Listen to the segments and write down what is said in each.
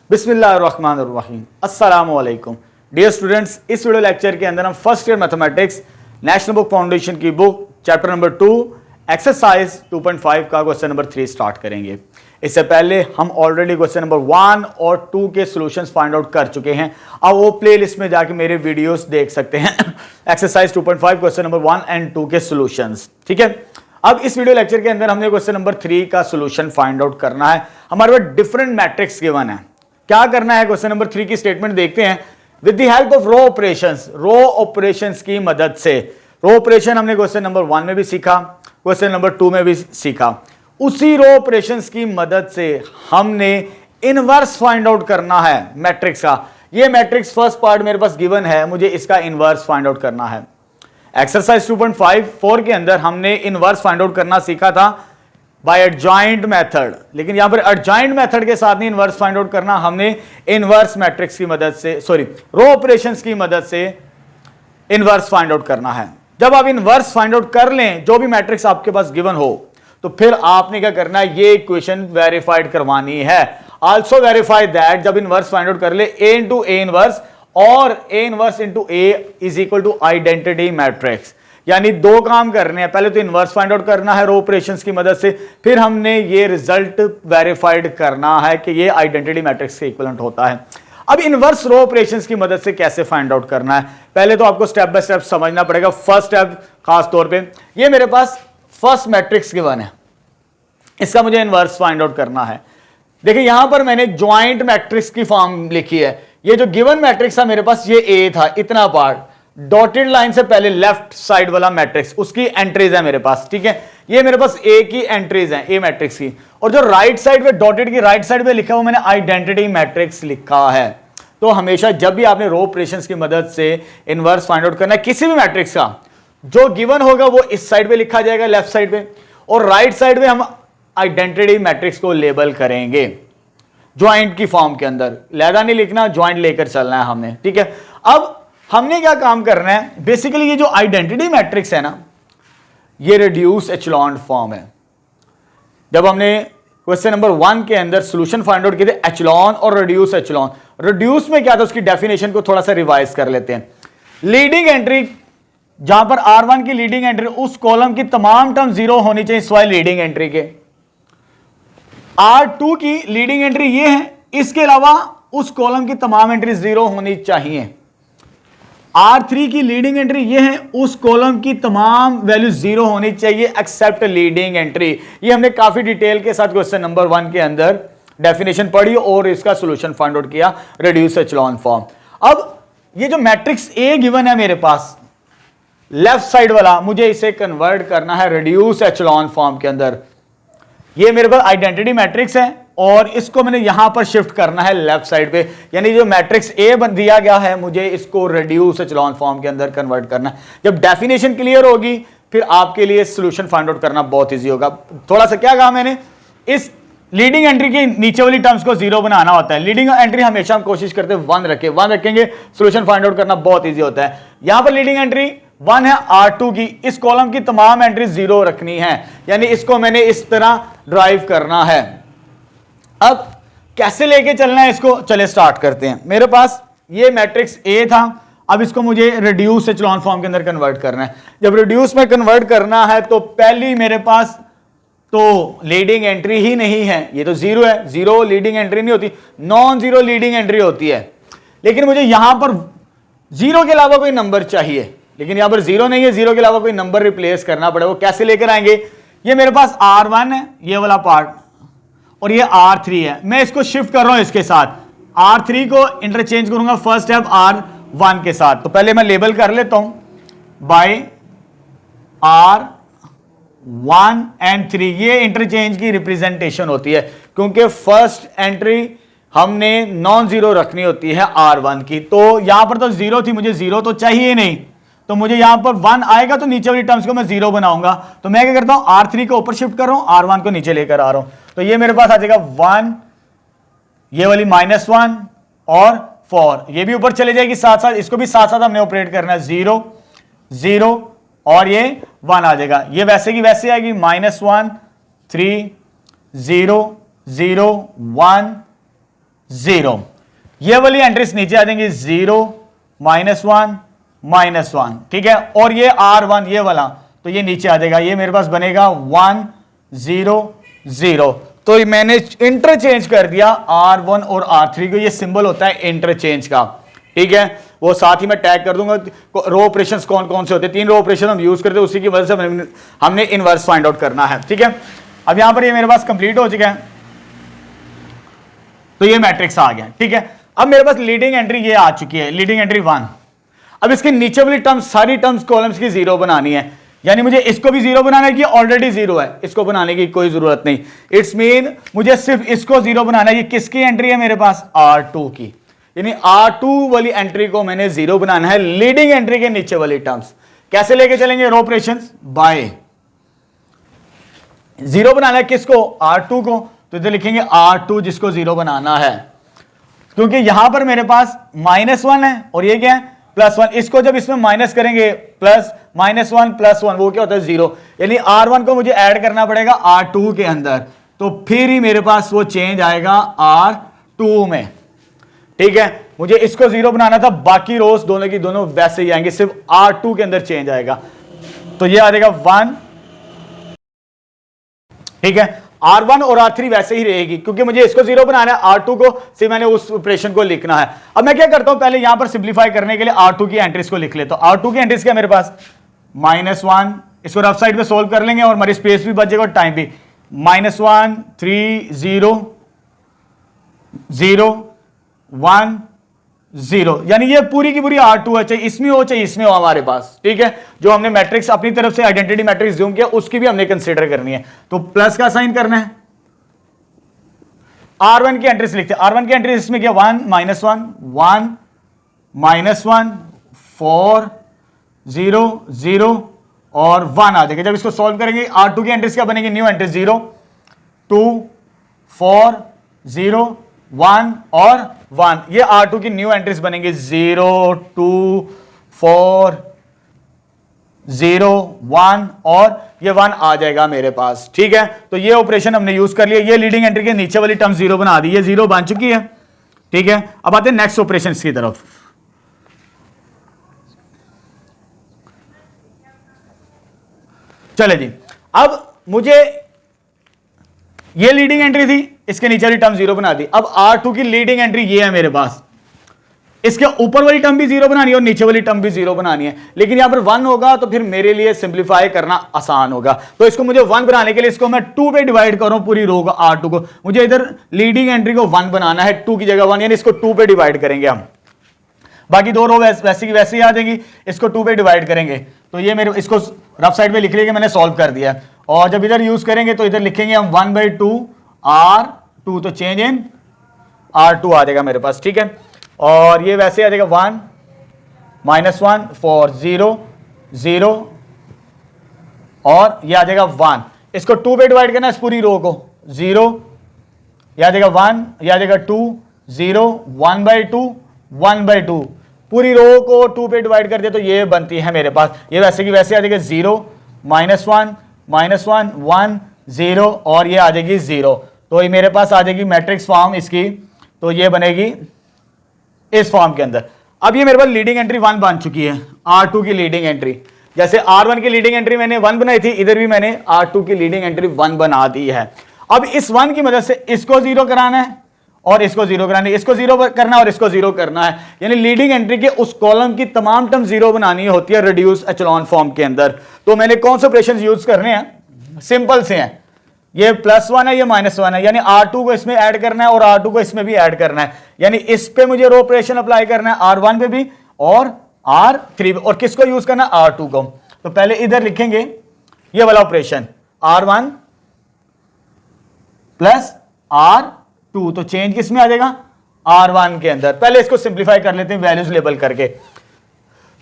बिस्मिल्लाहिर्रहमानिर्रहीम। अस्सलामुअलैकुम dear students, इस वीडियो लेक्चर के अंदर हम first year mathematics national book foundation की बुक चैप्टर नंबर 2 एक्सरसाइज 2.5 का क्वेश्चन नंबर 3 स्टार्ट करेंगे। इससे पहले हम ऑलरेडी क्वेश्चन नंबर 1 और 2 के सॉल्यूशंस फाइंड आउट कर चुके हैं। अब वो प्लेलिस्ट में जाके मेरे वीडियोस देख सकते हैं एक्सरसाइज 2.5 क्वेश्चन नंबर 1 एंड 2 के सॉल्यूशंस। ठीक है, अब इस वीडियो लेक्चर के अंदर हमने क्वेश्चन नंबर 3 का सॉल्यूशन फाइंड आउट करना है। हमारे पास डिफरेंट मैट्रिक्स गिवन है। क्या करना है, क्वेश्चन नंबर 3 की स्टेटमेंट देखते हैं। With the help of row operations, row operations की मदद से, रो ऑपरेशन हमने क्वेश्चन नंबर 1 में भी सीखा, क्वेश्चन नंबर 2 में भी सीखा। उसी रो ऑपरेशंस की मदद से हमने इनवर्स फाइंड आउट करना है मैट्रिक्स का। ये मैट्रिक्स फर्स्ट पार्ट मेरे पास गिवन है, मुझे इसका इनवर्स फाइंड आउट करना है। एक्सरसाइज 2.5 के अंदर हमने इनवर्स फाइंड आउट करना सीखा था बाय एडजॉइंट मेथड, लेकिन यहां पर एडजॉइंट मेथड के साथ नहीं इनवर्स फाइंड आउट करना, हमने इनवर्स मैट्रिक्स की मदद से, सॉरी रो ऑपरेशंस की मदद से इनवर्स फाइंड आउट करना है। जब आप इनवर्स फाइंड आउट कर लें, जो भी मैट्रिक्स आपके पास गिवन हो, तो फिर आपने क्या करना है, ये इक्वेशन वेरीफाइड करवानी है। आल्सो वेरीफाई दैट, जब इनवर्स फाइंड आउट कर ले, ए इंटू ए इनवर्स और A inverse into A is equal to identity matrix. यानी दो काम करने हैं, पहले तो इनवर्स फाइंड आउट करना है रो ऑपरेशंस की मदद से, फिर हमने ये रिजल्ट वेरीफाइड करना है कि ये आइडेंटिटी मैट्रिक्स के इक्विवेलेंट होता है। अब इनवर्स रो ऑपरेशंस की मदद से कैसे फाइंड आउट करना है, पहले तो आपको स्टेप बाय स्टेप समझना पड़ेगा। फर्स्ट स्टेप खास तौर पे, ये मेरे पास फर्स्ट मैट्रिक्स गिवन है, इसका मुझे इनवर्स फाइंड आउट करना है। देखिए यहां पर मैंने ज्वाइंट मैट्रिक्स की फॉर्म लिखी है। ये जो गिवन मैट्रिक्स था मेरे पास, ये ए था, इतना पार्ट, डॉटेड लाइन से पहले लेफ्ट साइड वाला मैट्रिक्स, उसकी एंट्रीज है मेरे पास। ठीक है, ये मेरे पास ए की एंट्रीज हैं, ए मैट्रिक्स की। और जो राइट साइड पे, डॉटेड की राइट साइड पे लिखा हुआ, मैंने आइडेंटिटी मैट्रिक्स लिखा है। तो हमेशा जब भी आपने रो ऑपरेशंस की मदद से इनवर्स फाइंड आउट करना है किसी भी मैट्रिक्स का, जो गिवन होगा वो इस साइड पे लिखा जाएगा लेफ्ट साइड पे, और राइट साइड पे हम आइडेंटिटी मैट्रिक्स को लेबल करेंगे ज्वाइंट की फॉर्म के अंदर। लहदा नहीं लिखना, ज्वाइंट लेकर चलना है हमने। ठीक है, अब हमने क्या काम करना है, बेसिकली ये जो आइडेंटिटी मैट्रिक्स है ना, ये रिड्यूस एचेलॉन फॉर्म है। जब हमने क्वेश्चन नंबर 1 के अंदर सॉल्यूशन फाइंड आउट किए थे एचेलॉन और रिड्यूस एचेलॉन, रिड्यूस में क्या था, उसकी डेफिनेशन को थोड़ा सा रिवाइज कर लेते हैं। लीडिंग एंट्री, जहां पर R1 की लीडिंग एंट्री, उस कॉलम की तमाम टर्म 0 होनी चाहिए सिवाय लीडिंग एंट्री के। R2 की लीडिंग एंट्री ये है, इसके अलावा उस कॉलम की तमाम एंट्री 0 होनी चाहिए। R3 की लीडिंग एंट्री ये है, उस कॉलम की तमाम वैल्यू 0 होनी चाहिए एक्सेप्ट लीडिंग एंट्री। ये हमने काफी डिटेल के साथ क्वेश्चन नंबर 1 के अंदर डेफिनेशन पढ़ी और इसका सॉल्यूशन फाइंड आउट किया, रिड्यूस एचेलॉन फॉर्म। अब ये जो मैट्रिक्स ए गिवन है मेरे पास, लेफ्ट साइड वाला, मुझे इसे कन्वर्ट करना है रिड्यूस एचेलॉन फॉर्म के अंदर। ये मेरे पास आइडेंटिटी मैट्रिक्स है और इसको मैंने यहां पर शिफ्ट करना है लेफ्ट साइड पे, यानी जो मैट्रिक्स ए दिया गया है मुझे इसको रिड्यूस एचेलॉन फॉर्म के अंदर कन्वर्ट करना है। जब डेफिनेशन क्लियर होगी फिर आपके लिए सॉल्यूशन फाइंड आउट करना बहुत इजी होगा। थोड़ा सा क्या कहा मैंने, इस लीडिंग एंट्री के नीचे वाली टर्म्स को 0 बनाना होता है। लीडिंग एंट्री हमेशा हम कोशिश करते हैं 1 रखें, 1 रखेंगे सॉल्यूशन फाइंड आउट करना बहुत ईजी होता है। यहां पर लीडिंग एंट्री 1 है R2 की, इस कॉलम की तमाम एंट्री 0 रखनी है, यानी इसको मैंने इस तरह ड्राइव करना है। अब कैसे लेके चलना है इसको, चले स्टार्ट करते हैं। मेरे पास ये मैट्रिक्स ए था, अब इसको मुझे रिड्यूस एचेलॉन फॉर्म के अंदर कन्वर्ट करना है। जब रिड्यूस में कन्वर्ट करना है तो पहली मेरे पास तो लीडिंग एंट्री ही नहीं है, ये तो 0 है, 0 लीडिंग एंट्री नहीं होती, नॉन 0 लीडिंग एंट्री होती है। लेकिन मुझे यहां पर 0 के अलावा कोई नंबर चाहिए, लेकिन यहां पर 0 नहीं है, 0 के अलावा कोई नंबर रिप्लेस करना पड़ेगा। वो कैसे लेकर आएंगे, ये मेरे पास R1 है, ये वाला पार्ट, और ये R3 है। मैं इसको शिफ्ट कर रहा हूं इसके साथ, R3 को इंटरचेंज करूंगा फर्स्ट स्टेप R1 के साथ। तो पहले मैं लेबल कर लेता हूं बाय R1 एंड 3, ये इंटरचेंज की रिप्रेजेंटेशन होती है, क्योंकि फर्स्ट एंट्री हमने नॉन 0 रखनी होती है R1 की। तो यहां पर तो 0 थी, मुझे 0 तो चाहिए नहीं, तो मुझे यहां पर 1 आएगा तो नीचे वाली टर्म्स को मैं 0 बनाऊंगा। तो मैं क्या करता हूं, R3 को ऊपर शिफ्ट कर रहा हूं, R1 को नीचे लेकर आ रहा हूं। तो ये मेरे पास आ जाएगा 1, ये वाली -1 और 4, ये भी ऊपर चले जाएगी साथ साथ, इसको भी साथ साथ हमने ऑपरेट करना है। 0 0 और ये 1 आ जाएगा, ये वैसे की वैसे आएगी, -1 3 0 0 1 0। ये वाली एंट्रीज नीचे आ जाएंगी 0 -1 -1, ठीक है। और ये R1 ये वाला तो ये नीचे आ जाएगा, ये मेरे पास बनेगा 1 0 0। तो मैंने इंटरचेंज कर दिया R1 और R3 को, ये सिंबल होता है इंटरचेंज का, ठीक है। वो साथ ही मैं टैग कर दूंगा रो ऑपरेशंस कौन कौन से होते हैं, 3 रो ऑपरेशन हम यूज करते हैं, उसी की वजह से हमने इनवर्स फाइंड आउट करना है, ठीक है। अब यहां पर ये मेरे पास कंप्लीट हो चुका है, तो ये मैट्रिक्स आ गया, ठीक है। अब मेरे पास लीडिंग एंट्री ये आ चुकी है, लीडिंग एंट्री 1। अब इसके नीचे वाली टर्म्स सारी टर्म्स कॉलम्स की 0 बनानी है, यानी मुझे इसको भी 0 बनाना है कि ऑलरेडी 0 है, इसको बनाने की कोई जरूरत नहीं। इट्स मीन मुझे सिर्फ इसको 0 बनाना है। ये किसकी एंट्री है मेरे पास, R2 की, यानी R2 वाली एंट्री को मैंने 0 बनाना है लीडिंग एंट्री के नीचे वाली टर्म्स। कैसे लेके चलेंगे, रो ऑपरेशंस बाय 0 बनाना है किसको, R2 को, तो इधर लिखेंगे R2 जिसको 0 बनाना है, क्योंकि यहां पर मेरे पास -1 है और ये क्या है +1। इसको जब इसमें माइनस करेंगे प्लस -1 +1 वो क्या होता है 0, यानी R1 को मुझे ऐड करना पड़ेगा R2 के अंदर, तो फिर ही मेरे पास वो चेंज आएगा R2 में, ठीक है। मुझे इसको 0 बनाना था, बाकी रोज दोनों की दोनों वैसे ही आएंगे, सिर्फ R2 के अंदर चेंज आएगा, तो ये आ जाएगा 1, ठीक है। R1 और R3 वैसे ही रहेगी, क्योंकि मुझे इसको 0 बनाना है, R2 को सिर्फ मैंने उस ऑपरेशन को लिखना है। अब मैं क्या करता हूं, पहले यहां पर सिंप्लीफाई करने के लिए R2 की एंट्रीज को लिख लेता हूं। R2 की एंट्रीज क्या मेरे पास, -1, इसको रफ साइड पे सोल्व कर लेंगे और हमारी स्पेस भी बचेगा और टाइम भी। -1 3 0 0 1 0, यानी ये पूरी की पूरी R2 है, चाहे इसमें हो चाहे इसमें हो हमारे पास, ठीक है। जो हमने मैट्रिक्स अपनी तरफ से आइडेंटिटी मैट्रिक्स जूम किया उसकी भी हमने कंसीडर करनी है, तो प्लस का साइन करना है। R1 की एंट्रीज लिखते हैं, R1 की एंट्रीज इसमें क्या 1 -1 1 -1 4 0 0 और 1 आ जाएगा। जब इसको सॉल्व करेंगे R2 की एंट्रीज क्या बनेगी, न्यू एंट्रीज 0 2 4 0 1 और 1, ये R2 की न्यू एंट्रीज बनेंगे 0 2 4 0 1 और ये 1 आ जाएगा मेरे पास, ठीक है। तो ये ऑपरेशन हमने यूज कर लिया, ये लीडिंग एंट्री के नीचे वाली टर्म 0 बना दी, ये 0 बन चुकी है, ठीक है। अब आते हैं नेक्स्ट ऑपरेशन की तरफ। चले जी, अब मुझे ये लीडिंग एंट्री थी, इसके नीचे वाली टर्म 0 बना दी। अब R2 की लीडिंग एंट्री ये है मेरे पास, इसके ऊपर वाली टर्म भी 0 बनानी है और नीचे वाली टर्म भी 0 बनानी है, लेकिन यहां पर 1 होगा तो फिर मेरे लिए सिंप्लीफाई करना आसान होगा। तो इसको मुझे 1 बनाने के लिए इसको मैं 2 पे डिवाइड करूं पूरी रो को, R2 को, मुझे इधर लीडिंग एंट्री को 1 बनाना है, 2 की जगह 1, यानी इसको 2 पे डिवाइड करेंगे हम। बाकी दो रो वैसी की वैसी आ जाएंगी, इसको 2 पे डिवाइड करेंगे, तो ये मेरे इसको रफ साइड पे लिख लिया कि मैंने सॉल्व कर दिया। और जब इधर यूज करेंगे तो इधर लिखेंगे हम 1/2 R2, तो चेंज इन R2 आ जाएगा मेरे पास, ठीक है। और ये वैसे आ जाएगा 1 -1 4 0 0 और ये आ जाएगा 1, इसको 2 पे डिवाइड करना है इस पूरी रो को, 0 ये आ जाएगा 1, ये आ जाएगा 2 0 1/2 1/2, पूरी रो को 2 पे डिवाइड कर दिया तो ये बनती है मेरे पास, ये वैसे की वैसे आ जाएगा 0 -1 -1 1 0 और ये आ जाएगी 0, तो ये मेरे पास आ जाएगी मैट्रिक्स फॉर्म इसकी, तो ये बनेगी इस फॉर्म के अंदर। अब ये मेरे पास लीडिंग एंट्री 1 बन चुकी है, R2 की लीडिंग एंट्री, जैसे R1 की लीडिंग एंट्री मैंने 1 बनाई थी, इधर भी मैंने R2 की लीडिंग एंट्री 1 बना दी है। अब इस 1 की मदद से इसको 0 कराना है और इसको 0 कराना है, इसको 0 करना है और इसको 0 करना है, यानी लीडिंग एंट्री के उस कॉलम की तमाम टर्म 0 बनानी होती है रिड्यूस एचेलॉन फॉर्म के अंदर। तो मैंने कौन से ऑपरेशन यूज करने हैं, सिंपल से हैं, ये +1 है, ये -1 है, यानी R2 को इसमें ऐड करना है और R2 को इसमें भी ऐड करना है, यानी इस पे मुझे रो ऑपरेशन अप्लाई करना है R1 पे भी और R3 पे, और किसको यूज करना है, R2 को। तो पहले इधर लिखेंगे ये वाला ऑपरेशन R1 + R2, तो चेंज किस में आ जाएगा, R1 के अंदर। पहले इसको सिंप्लीफाई कर लेते हैं वैल्यूज लेबल करके।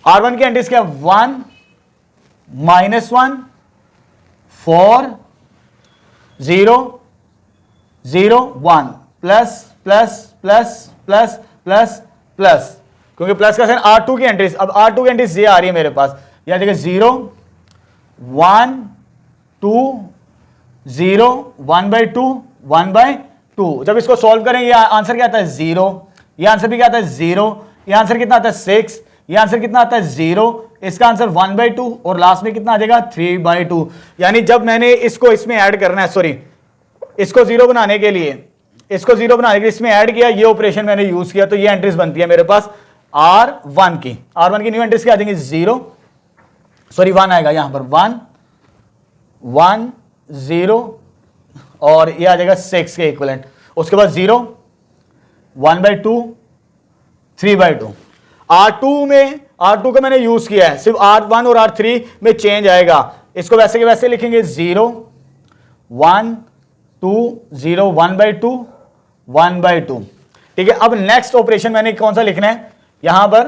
R1 की एंट्रीज क्या, 1 -1 4 0 0 1 plus plus plus plus plus plus, क्योंकि प्लस का साइन R2 की एंट्रीज, अब R2 की एंट्रीज ये आ रही है मेरे पास, यहां देखिए 0 1 2 0 1/2 1/2 2। जब इसको सॉल्व करेंगे आंसर क्या आता है 0, ये आंसर भी क्या आता है 0, ये आंसर कितना आता है 6, ये आंसर कितना आता है 0, इसका आंसर 1/2 और लास्ट में कितना आ जाएगा 3/2। यानी जब मैंने इसको इसमें ऐड करना है, सॉरी इसको 0 बनाने के लिए, इसको 0 बनाने के लिए इसमें ऐड किया, ये ऑपरेशन मैंने यूज किया, तो ये एंट्रीज बनती है मेरे पास R1 की। R1 की न्यू एंट्रीज क्या आ जाएंगी 0, सॉरी 1 आएगा यहां पर 1 1 0 और ये आ जाएगा 6 के इक्विवेलेंट। उसके बाद 0 1/2 3/2। R2 को मैंने यूज किया है, सिर्फ R1 और R3 में चेंज आएगा। इसको वैसे के वैसे लिखेंगे 0 1 2 0 1/2 1/2। ठीक है, अब नेक्स्ट ऑपरेशन मैंने कौन सा लिखना है यहां पर,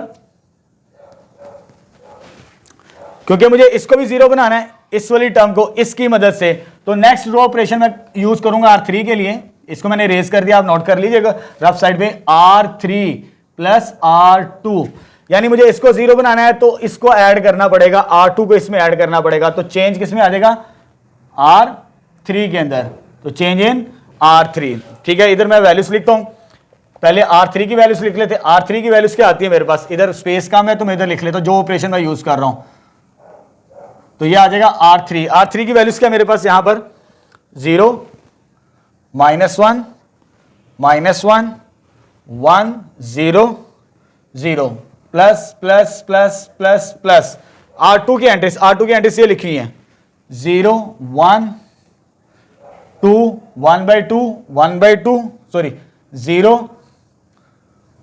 क्योंकि मुझे इसको भी 0 बनाना है इस वाली टर्म को इसकी मदद से, तो नेक्स्ट रो ऑपरेशन मैं यूज करूंगा R3 के लिए। इसको मैंने रेज कर दिया, आप नोट कर लीजिएगा रफ साइड पे, R3 प्लस R2। यानी मुझे इसको 0 बनाना है तो इसको ऐड करना पड़ेगा, R2 को इसमें ऐड करना पड़ेगा, तो चेंज किसमें आ जाएगा R3 के अंदर, तो चेंज इन R3। ठीक है, इधर मैं वैल्यूज लिखता हूं, पहले R3 की वैल्यूज लिख लेते। R3 की वैल्यूज क्या आती है मेरे पास, इधर स्पेस कम है तो मैं इधर लिख लेता हूं जो ऑपरेशन मैं यूज कर रहा हूं, तो ये आ जाएगा R3 की वैल्यूज क्या मेरे पास यहां पर 0 -1 -1 1 0 0 plus plus plus plus plus. R2 की एंट्रीज ये लिखी है 0 1 2 1/2 1/2, सॉरी 0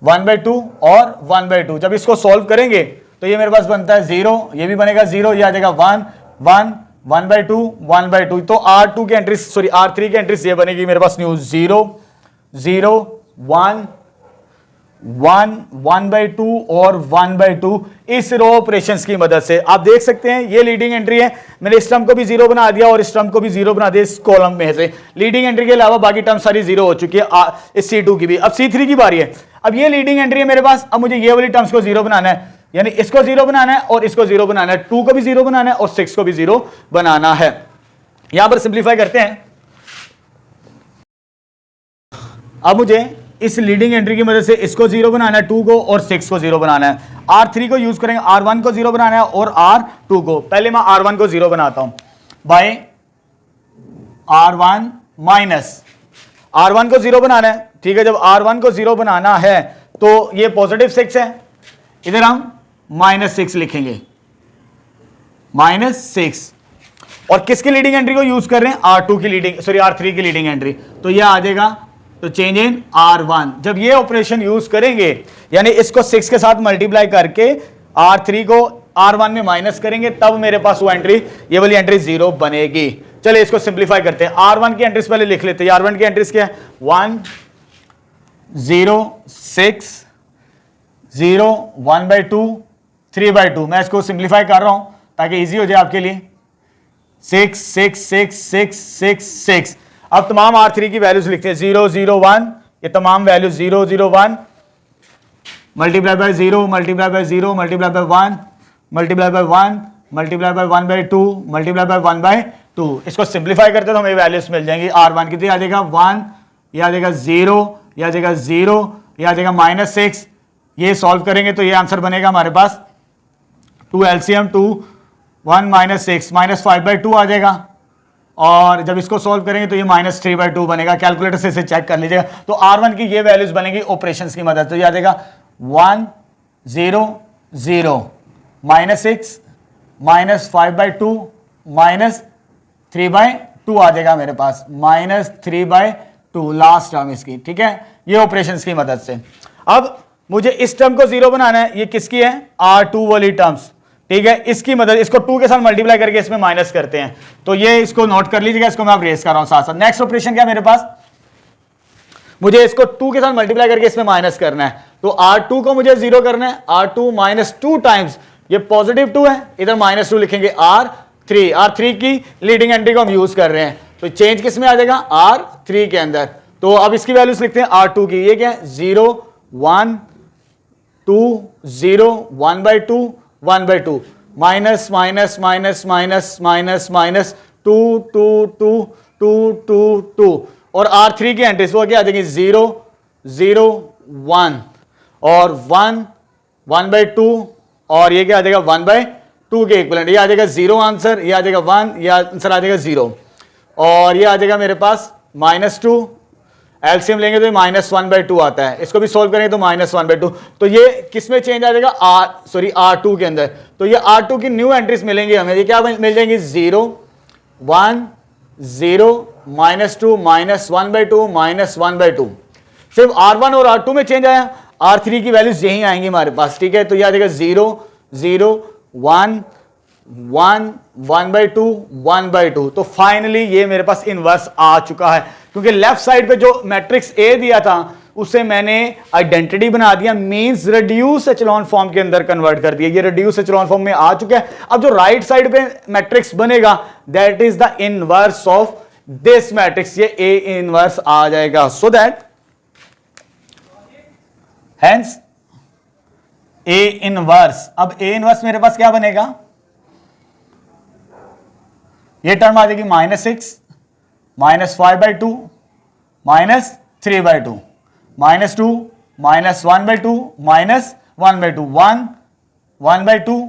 1/2 और 1/2। जब इसको सॉल्व करेंगे तो ये मेरे पास बनता है 0, ये भी बनेगा 0, ये आ जाएगा 1 1 1/2 1/2। तो R2 की एंट्रीज, सॉरी R3 की एंट्रीज ये बनेगी मेरे पास न्यू 0 0 1 1 1/2 और 1/2 इस रो ऑपरेशंस की मदद से। आप देख सकते हैं ये लीडिंग एंट्री है, मैंने इस टर्म को भी 0 बना दिया और इस टर्म को भी 0 बना दिया इस कॉलम में से। लीडिंग एंट्री के अलावा बाकी टर्म सारी 0 हो चुकी है, इस C2 की भी। अब C3 की बारी है, अब ये लीडिंग एंट्री है मेरे पास, अब मुझे ये वाली टर्म्स को 0 बनाना है, यानी इसको 0 बनाना है और इसको 0 बनाना है, 2 को भी 0 बनाना है और 6 को भी 0 बनाना है। यहां पर सिंप्लीफाई करते हैं। अब मुझे इस लीडिंग एंट्री की मदद से इसको 0 बनाना है 2 को और 6 को 0 बनाना है। R3 को यूज करेंगे, R1 को 0 बनाना है और R2 को। पहले मैं R1 को 0 बनाता हूं बाय R1 माइनस R1 को 0 बनाना है। ठीक है, जब R1 को 0 बनाना है तो ये पॉजिटिव 6 है, इधर हम -6 लिखेंगे, -6। और किसकी लीडिंग एंट्री को यूज कर रहे हैं, R2 की लीडिंग, सॉरी R3 की लीडिंग एंट्री, तो यह आ जाएगा, तो चेंज इन R1। जब ये ऑपरेशन यूज करेंगे यानी इसको 6 के साथ मल्टीप्लाई करके R3 को R1 में माइनस करेंगे, तब मेरे पास वो एंट्री, ये वाली एंट्री 0 बनेगी। चलिए इसको सिंप्लीफाई करते हैं। R1 की एंट्रीज पहले लिख लेते हैं। R1 की एंट्रीज क्या है 1 0 6 0 1/2 3/2। मैं इसको सिंप्लीफाई कर रहा हूं ताकि इजी हो जाए आपके लिए। 6 6 6 6 6 6। अब तमाम R3 की वैल्यूज लिखते हैं 0 0 1, ये तमाम value 0 0 1 multiply by 0 multiply by 0 multiply by 1 multiply by 1 multiply bye 1/2 multiply by 1/2। इसको सिंप्लीफाई करते तो हमें वैल्यूज मिल जाएंगी। R1 कितनी आ जाएगा 1, ये आ जाएगा 0, ये आ जाएगा 0, ये आ जाएगा -6। ये सॉल्व करेंगे तो ये आंसर बनेगा हमारे पास 2 LCM 2 1 -6 -5/2 आ जाएगा। और जब इसको सॉल्व करेंगे तो ये -3/2 बनेगा। कैलकुलेटर से इसे चेक कर लीजिएगा। तो R1 की ये वैल्यूज बनेंगी ऑपरेशंस की मदद से। तो ये आ जाएगा 1 0 0 -6 -5/2 -3/2 आ जाएगा मेरे पास, -3/2 लास्ट टर्म इसकी। ठीक है, ये ऑपरेशंस की मदद से। अब मुझे इस टर्म को 0 बनाना है, ये किसकी है R2 वाली टर्म्स। ठीक है, इसकी मदद, इसको 2 के साथ मल्टीप्लाई करके इसमें माइनस करते हैं, तो ये इसको नोट कर लीजिएगा। इसको मैं अब रेस कर रहा हूं साथ साथ। नेक्स्ट ऑपरेशन क्या मेरे पास, मुझे इसको 2 के साथ मल्टीप्लाई करके इसमें माइनस करना है। तो R2 को मुझे 0 करना है, R2 -2 टाइम्स, ये पॉजिटिव 2 है, इधर -2 लिखेंगे R3 की लीडिंग एंट्री को हम यूज कर रहे हैं, तो चेंज किस में आ जाएगा R3 के अंदर। तो अब इसकी वैल्यूज लिखते हैं R2 की, ये क्या है 0 1 2 0 1/2 1/2 minus minus minus minus minus minus 2 2 2 2 2 2 और R3 की एंट्रीज वो क्या आ जाएगी 0 0 1 और 1 1/2 और ये क्या आ जाएगा 1/2 के इक्विवेलेंट। ये आ जाएगा 0 आंसर, ये आ जाएगा 1, ये आंसर आ जाएगा 0 और ये आ जाएगा मेरे पास -2। एलसीएम लेंगे तो ये -1/2 आता है, इसको भी सोल्व करेंगे तो -1/2। तो ये किस में चेंज आ जाएगा R2 के अंदर। तो ये R2 की न्यू एंट्रीज मिलेंगी हमें, ये क्या मिल जाएंगी 0 1 0 -2 -1/2 -1/2। सिर्फ R1 और R2 में चेंज आया, R3 की वैल्यूज यही आएंगी हमारे पास, ठीक है। तो ये आ जाएगा 0 0 1 1 1/2 1/2। तो फाइनली ये मेरे पास इनवर्स आ चुका है, क्योंकि लेफ्ट साइड पे जो मैट्रिक्स ए दिया था उसे मैंने आइडेंटिटी बना दिया, मींस रिड्यूस एचेलॉन फॉर्म के अंदर कन्वर्ट कर दिया। ये रिड्यूस एचेलॉन फॉर्म में आ चुका है। अब जो राइट साइड पे मैट्रिक्स बनेगा that is the inverse of this matrix, ये ए इनवर्स आ जाएगा। So that hence A inverse, अब ए इनवर्स मेरे पास क्या बनेगा, ये टर्म आ जाएगी -6 -5/2 -3/2 -2 -1/2 -1/2 1 1/2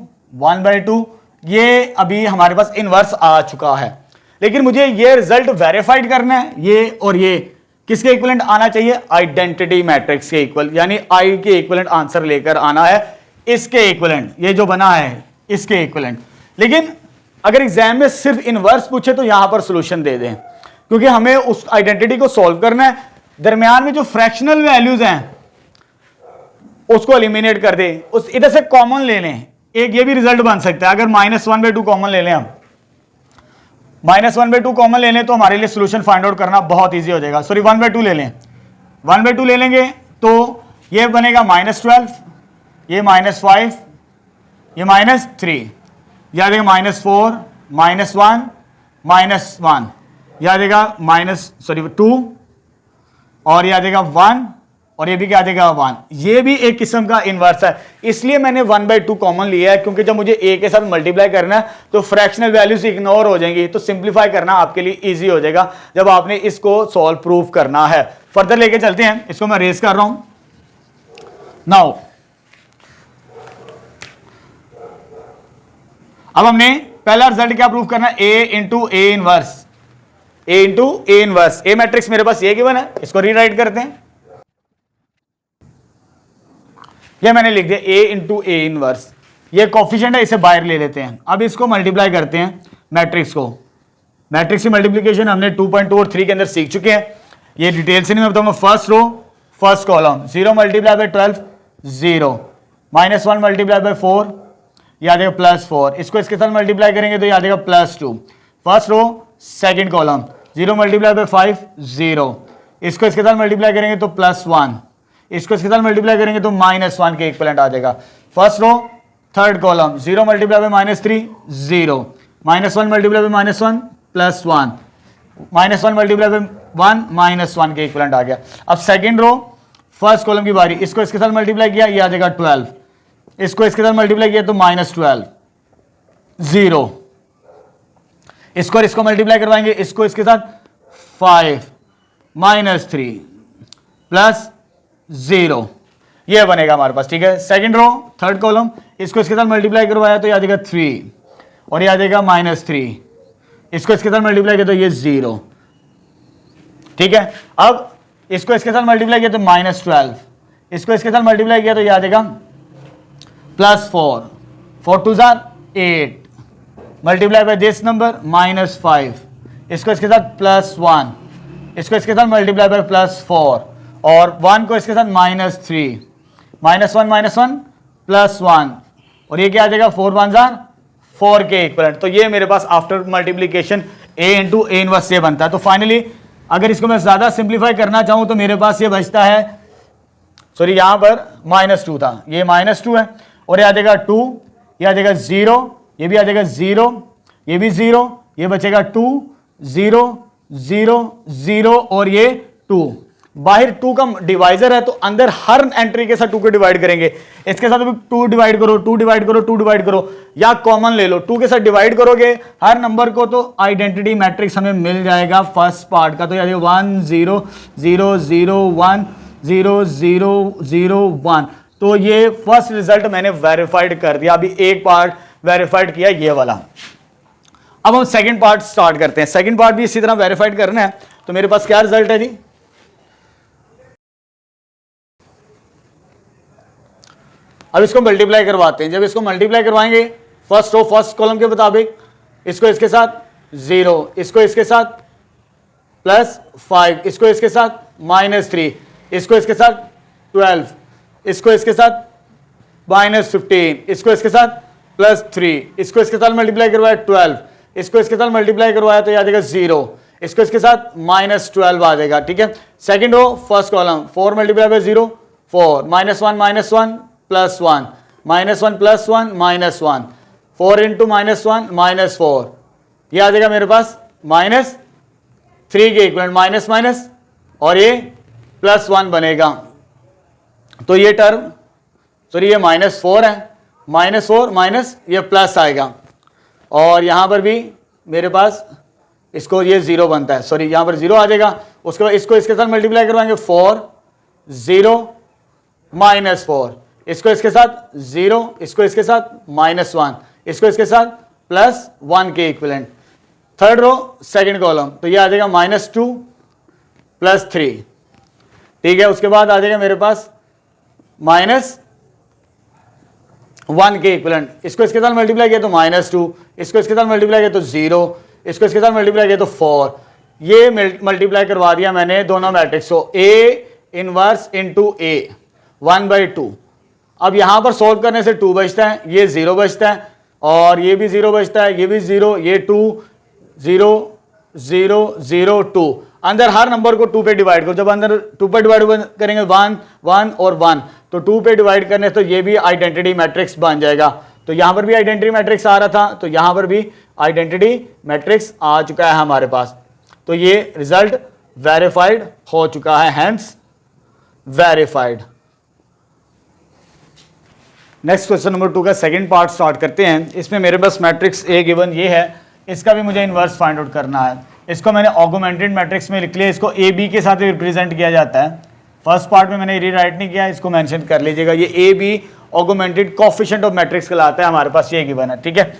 1/2। ये अभी हमारे पास इनवर्स आ चुका है, लेकिन मुझे ये रिजल्ट वेरीफाइड करना है। ये और ये किसके इक्विवेलेंट आना चाहिए, आइडेंटिटी मैट्रिक्स के इक्वल, यानी आई के इक्विवेलेंट आंसर लेकर आना है, इसके इक्विवेलेंट, ये जो बना है इसके इक्विवेलेंट। लेकिन अगर एग्जाम में सिर्फ इनवर्स पूछे तो यहां पर सॉल्यूशन दे दें, क्योंकि हमें उस आइडेंटिटी को सॉल्व करना है। दरमियान में जो फ्रैक्शनल वैल्यूज हैं उसको एलिमिनेट कर दे, उस इधर से कॉमन ले लें, एक ये भी रिजल्ट बन सकता है। अगर -1/2 कॉमन ले लें, हम -1/2 कॉमन ले लें तो हमारे लिए सॉल्यूशन फाइंड आउट करना बहुत इजी हो जाएगा। सॉरी 1/2 ले लें, 1/2 ले लेंगे तो ये बनेगा -12, ये -5, ये -3, याद है -4 -1 -1, याद है -2 और याद है 1 और ये भी क्या देगा 1। ये भी एक किस्म का इनवर्स है, इसलिए मैंने 1/2 कॉमन लिया है, क्योंकि जब मुझे a के साथ मल्टीप्लाई करना है तो फ्रैक्शनल वैल्यूज इग्नोर हो जाएंगी, तो सिंप्लीफाई करना आपके लिए इजी हो जाएगा जब आपने इसको सॉल्व प्रूफ करना है। फर्दर लेके चलते हैं, इसको मैं रेस कर रहा हूं नाउ। अब हमने पहला रिजल्ट क्या प्रूफ करना है, a into A inverse, a into A inverse. A matrix मेरे पास ये गिवन है, इसको रीराइट करते हैं। ये मैंने लिख दिया a इंटू ए इनवर्स, ये कोफिशिएंट है, इसे बाहर ले लेते हैं। अब इसको मल्टीप्लाई करते हैं मैट्रिक्स को। मैट्रिक्स की मल्टीप्लिकेशन हमने 2.2 और 3 के अंदर सीख चुके हैं, ये डिटेल से नहीं मैं बताऊंगा। First row first column 0 multiply by 12 0 -1 multiply by 4 ये आ जाएगा +4, इसको इसके साथ मल्टीप्लाई करेंगे तो ये आ जाएगा +2। First row second column 0 multiply by 5 0, इसको इसके साथ मल्टीप्लाई करेंगे तो +1, इसको इसके साथ मल्टीप्लाई करेंगे तो -1 के इक्विवेलेंट आ जाएगा। First row third column 0 multiply by -3 0, -1 multiply by -1 +1, -1 multiply by 1 -1 के इक्विवेलेंट आ गया। अब सेकंड रो फर्स्ट कॉलम की बारी, इसको इसके साथ मल्टीप्लाई किया ये आ जाएगा 12, इसको इसके साथ मल्टीप्लाई किया तो -12 0, इसको और इसको मल्टीप्लाई करवाएंगे, इसको इसके साथ 5 -3 +0, ये बनेगा हमारे पास, ठीक है। सेकंड रो थर्ड कॉलम, इसको इसके साथ मल्टीप्लाई करवाया तो ये आ जाएगा 3 और ये आ जाएगा -3, इसको इसके साथ मल्टीप्लाई किया तो ये 0, ठीक है। अब इसको इसके साथ मल्टीप्लाई किया तो -12, इसको इसके साथ मल्टीप्लाई किया तो ये आ जाएगा +4, 4 2 8 मल्टीप्लाई बाय दिस नंबर -5, इसको इसके साथ +1, इसको इसके साथ मल्टीप्लाई बाय +4 और 1 को इसके साथ -3, -1 +1 और ये क्या आ जाएगा 4 1 4 के इक्विवेलेंट। तो ये मेरे पास after multiplication a into A inverse ये बनता है। तो फाइनली अगर इसको मैं ज्यादा सिंप्लीफाई करना चाहूं तो मेरे पास ये बचता है, सॉरी यहां पर -2 था, ये -2 है और ये आ जाएगा 2, ये आ जाएगा 0, ये भी आ जाएगा 0, ये भी 0, ये बचेगा 2 0 0 0 और ये 2, बाहर 2 का डिवाइजर है तो अंदर हर एंट्री के साथ 2 को डिवाइड करेंगे। इसके साथ 2 डिवाइड करो, 2 डिवाइड करो, 2 डिवाइड करो, या कॉमन ले लो, 2 के साथ डिवाइड करोगे हर नंबर को तो आइडेंटिटी मैट्रिक्स हमें मिल जाएगा फर्स्ट पार्ट का। तो यानी 1 0 0 0 1 0 0 0 1। तो ये फर्स्ट रिजल्ट मैंने वेरीफाइड कर दिया। अभी एक पार्ट वेरीफाइड किया ये वाला। अब हम सेकंड पार्ट स्टार्ट करते हैं। सेकंड पार्ट भी इसी तरह वेरीफाइड करना है। तो मेरे पास क्या रिजल्ट है जी, अब इसको मल्टीप्लाई करवाते हैं। जब इसको मल्टीप्लाई करवाएंगे फर्स्ट रो फर्स्ट कॉलम के मुताबिक, इसको इसके साथ 0, इसको इसके साथ +5, इसको इसके साथ -3, इसको इसके साथ 12, इसको इसके साथ -15, इसको इसके साथ +3, इसको इसके साथ मल्टीप्लाई करवाया 12, इसको इसके साथ मल्टीप्लाई करवाया तो आ जाएगा 0, इसको इसके साथ -12 आ जाएगा। ठीक है, second row first column 4 multiply by 0 4, -1 -1 +1, -1 +1 -1, 4 into -1 -4, ये आ जाएगा मेरे पास -3 के इक्वलेंट, माइनस माइनस और ये +1 बनेगा। तो ये टर्म सॉरी ये -4 है, -4 माइनस ये प्लस आएगा और यहां पर भी मेरे पास इसको ये 0 बनता है, सॉरी यहां पर 0 आ जाएगा। उसके बाद इसको इसके साथ मल्टीप्लाई करवाएंगे 4 0 -4, इसको इसके साथ 0, इसको इसके साथ -1, इसको इसके साथ +1 के equivalent. Third row second column तो ये आ जाएगा -2 +3। ठीक है, उसके बाद आ जाएगा मेरे पास -1 के इक्विवेलेंट। इसको इसके साथ मल्टीप्लाई किया तो -2, इसको इसके साथ मल्टीप्लाई किया तो 0, इसको इसके साथ मल्टीप्लाई किया तो 4। ये मल्टीप्लाई करवा दिया मैंने दोनों मैट्रिक्स को, A इनवर्स इंटू A 1/2। अब यहां पर सोल्व करने से 2 बचता है, ये 0 बचता है और ये भी 0 बचता है, ये भी 0, ये 2 0 0 0 2। अंदर हर नंबर को 2 पे डिवाइड करो। जब अंदर 2 पे डिवाइड करेंगे 1 1 और 1 तो 2 पे डिवाइड करने तो ये भी आइडेंटिटी मैट्रिक्स बन जाएगा। तो यहां पर भी आइडेंटिटी मैट्रिक्स आ रहा था, तो यहां पर भी आइडेंटिटी मैट्रिक्स आ चुका है हमारे पास। तो ये रिजल्ट वेरीफाइड हो चुका है, hence verified. Next question number 2 का सेकंड पार्ट स्टार्ट करते हैं। इसमें मेरे पास मैट्रिक्स ए गिवन ये है, इसका भी मुझे इन्वर्स फाइंड आउट करना है। इसको मैंने ऑगमेंटेड मैट्रिक्स में लिख लिया, इसको ए बी के साथ रिप्रेजेंट किया जाता है। फर्स्ट पार्ट में मैंने रीराइट नहीं किया, इसको मेंशन कर लीजिएगा। ये A B augmented coefficient of matrix कहलाता है, हमारे पास ये गिवन है। ठीक है,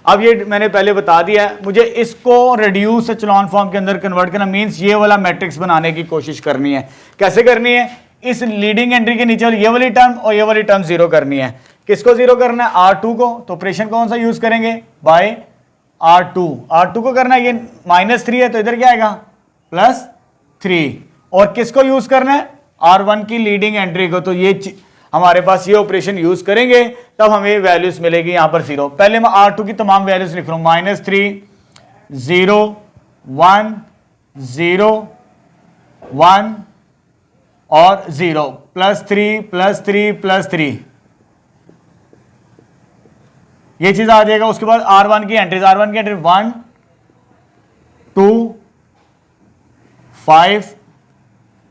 अब ये मैंने पहले बता दिया है, मुझे इसको रिड्यूस एचेलॉन फॉर्म के अंदर कन्वर्ट करना, मींस ये वाला मैट्रिक्स बनाने की कोशिश करनी है। कैसे करनी है, इस लीडिंग एंट्री के नीचे ये वाली टर्म और ये वाली टर्म 0 करनी है। किसको 0 करना है, R2 को। तो ऑपरेशन कौन सा यूज करेंगे, बाय R2। R2 को करना है, ये -3 है तो इधर क्या आएगा +3। और किसको यूज करना है, R1 की लीडिंग एंट्री को। तो ये हमारे पास ये ऑपरेशन यूज करेंगे तब हमें वैल्यूज मिलेगी यहां पर 0। पहले मैं R2 की तमाम वैल्यूज लिख रहा हूं, -3 0 1 0 1 और 0 +3 +3 +3, ये चीज आ जाएगा। उसके बाद R1 की एंट्रीज, R1 की एंट्री 1 2 5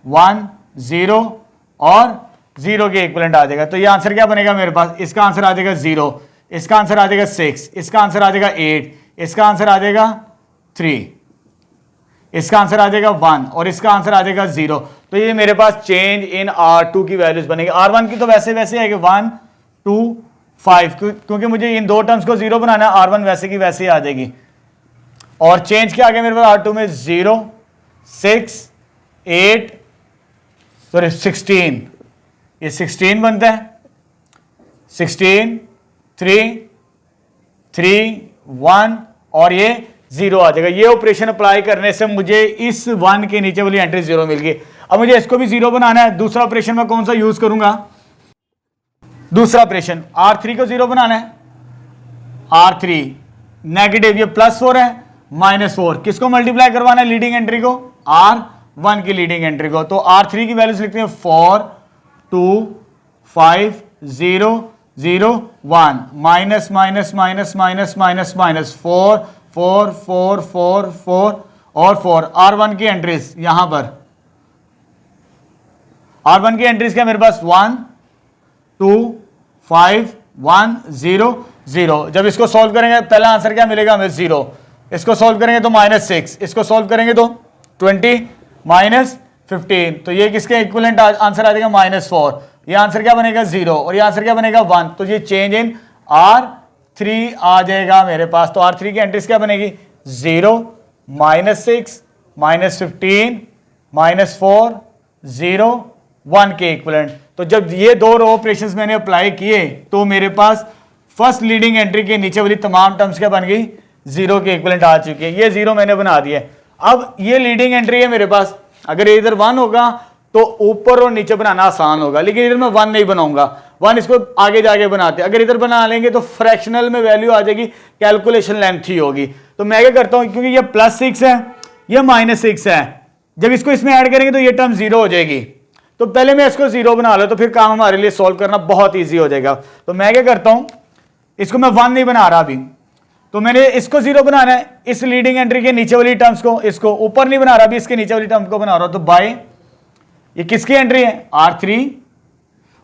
1 0 और 0 के इक्विवेलेंट आ जाएगा। तो ये आंसर क्या बनेगा मेरे पास, इसका आंसर आ जाएगा 0, इसका आंसर आ जाएगा 6, इसका आंसर आ जाएगा 8, इसका आंसर आ जाएगा 3, इसका आंसर आ जाएगा 1 और इसका आंसर आ जाएगा 0। तो ये मेरे पास चेंज इन R2 की वैल्यूज बनेगी। R1 की तो वैसे वैसे आएगी 1 2 5, क्योंकि मुझे इन दो टर्म्स को 0 बनाना है। R1 वैसे की वैसे ही आ जाएगी। और चेंज क्या आ गया मेरे पास R2 में, 0 6 8 सॉरी 16, ये 16 बनता है, 16 3 3 1 और ये 0 आ जाएगा। ये ऑपरेशन अप्लाई करने से मुझे इस 1 के नीचे वाली एंट्री 0 मिल गई। अब मुझे इसको भी 0 बनाना है। दूसरा ऑपरेशन में कौन सा यूज करूंगा, दूसरा ऑपरेशन R3 को 0 बनाना है। R3 नेगेटिव, ये +4 है -4, किसको मल्टीप्लाई करवाना है, लीडिंग एंट्री को, R1 की लीडिंग एंट्री को। तो R3 की वैल्यूज लिखते हैं 4 2 5 0 0 1 minus minus minus minus minus minus 4 4 4 4 4 और 4। R1 की एंट्रीज यहां पर R1 की एंट्रीज क्या मेरे पास 1 2 5 1 0 0। जब इसको सॉल्व करेंगे पहला आंसर क्या मिलेगा हमें 0। इसको सॉल्व करेंगे तो -6, इसको सॉल्व करेंगे तो 20 -15, तो ये किसके इक्विवेलेंट आंसर आ जाएगा -4। ये आंसर क्या बनेगा 0 और ये आंसर क्या बनेगा 1, तो ये चेंज इन R3 आ जाएगा मेरे पास। तो R3 की एंट्रीज क्या बनेगी 0 -6 -15 -4 0 1 के इक्विवेलेंट। तो जब ये दो रो ऑपरेशंस मैंने अप्लाई किए तो मेरे पास फर्स्ट लीडिंग एंट्री के नीचे वाली तमाम टर्म्स क्या बन गई 0 के इक्विवेलेंट आ चुकी है। ये 0 मैंने बना दिया। अब ये लीडिंग एंट्री है मेरे पास, अगर इधर 1 होगा तो ऊपर और नीचे बनाना आसान होगा, लेकिन इधर मैं 1 नहीं बनाऊंगा, 1 इसको आगे जाके बनाते। अगर इधर बना लेंगे तो फ्रैक्शनल में वैल्यू आ जाएगी, कैलकुलेशन लेंथ ही होगी। तो मैं क्या करता हूं, क्योंकि ये +6 है ये -6 है, जब इसको इसमें ऐड करेंगे तो ये टर्म 0 हो जाएगी। तो पहले मैं इसको 0 बना लो तो फिर काम हमारे लिए सॉल्व करना बहुत ईजी हो जाएगा। तो मैं क्या करता हूं, इसको मैं 1 नहीं बना रहा अभी, तो मैंने इसको 0 बनाना है, इस लीडिंग एंट्री के नीचे वाली टर्म्स को, इसको ऊपर नहीं बना रहा अभी, इसके नीचे वाली टर्म को बना रहा हूं। तो बाय ये किसकी एंट्री है R3,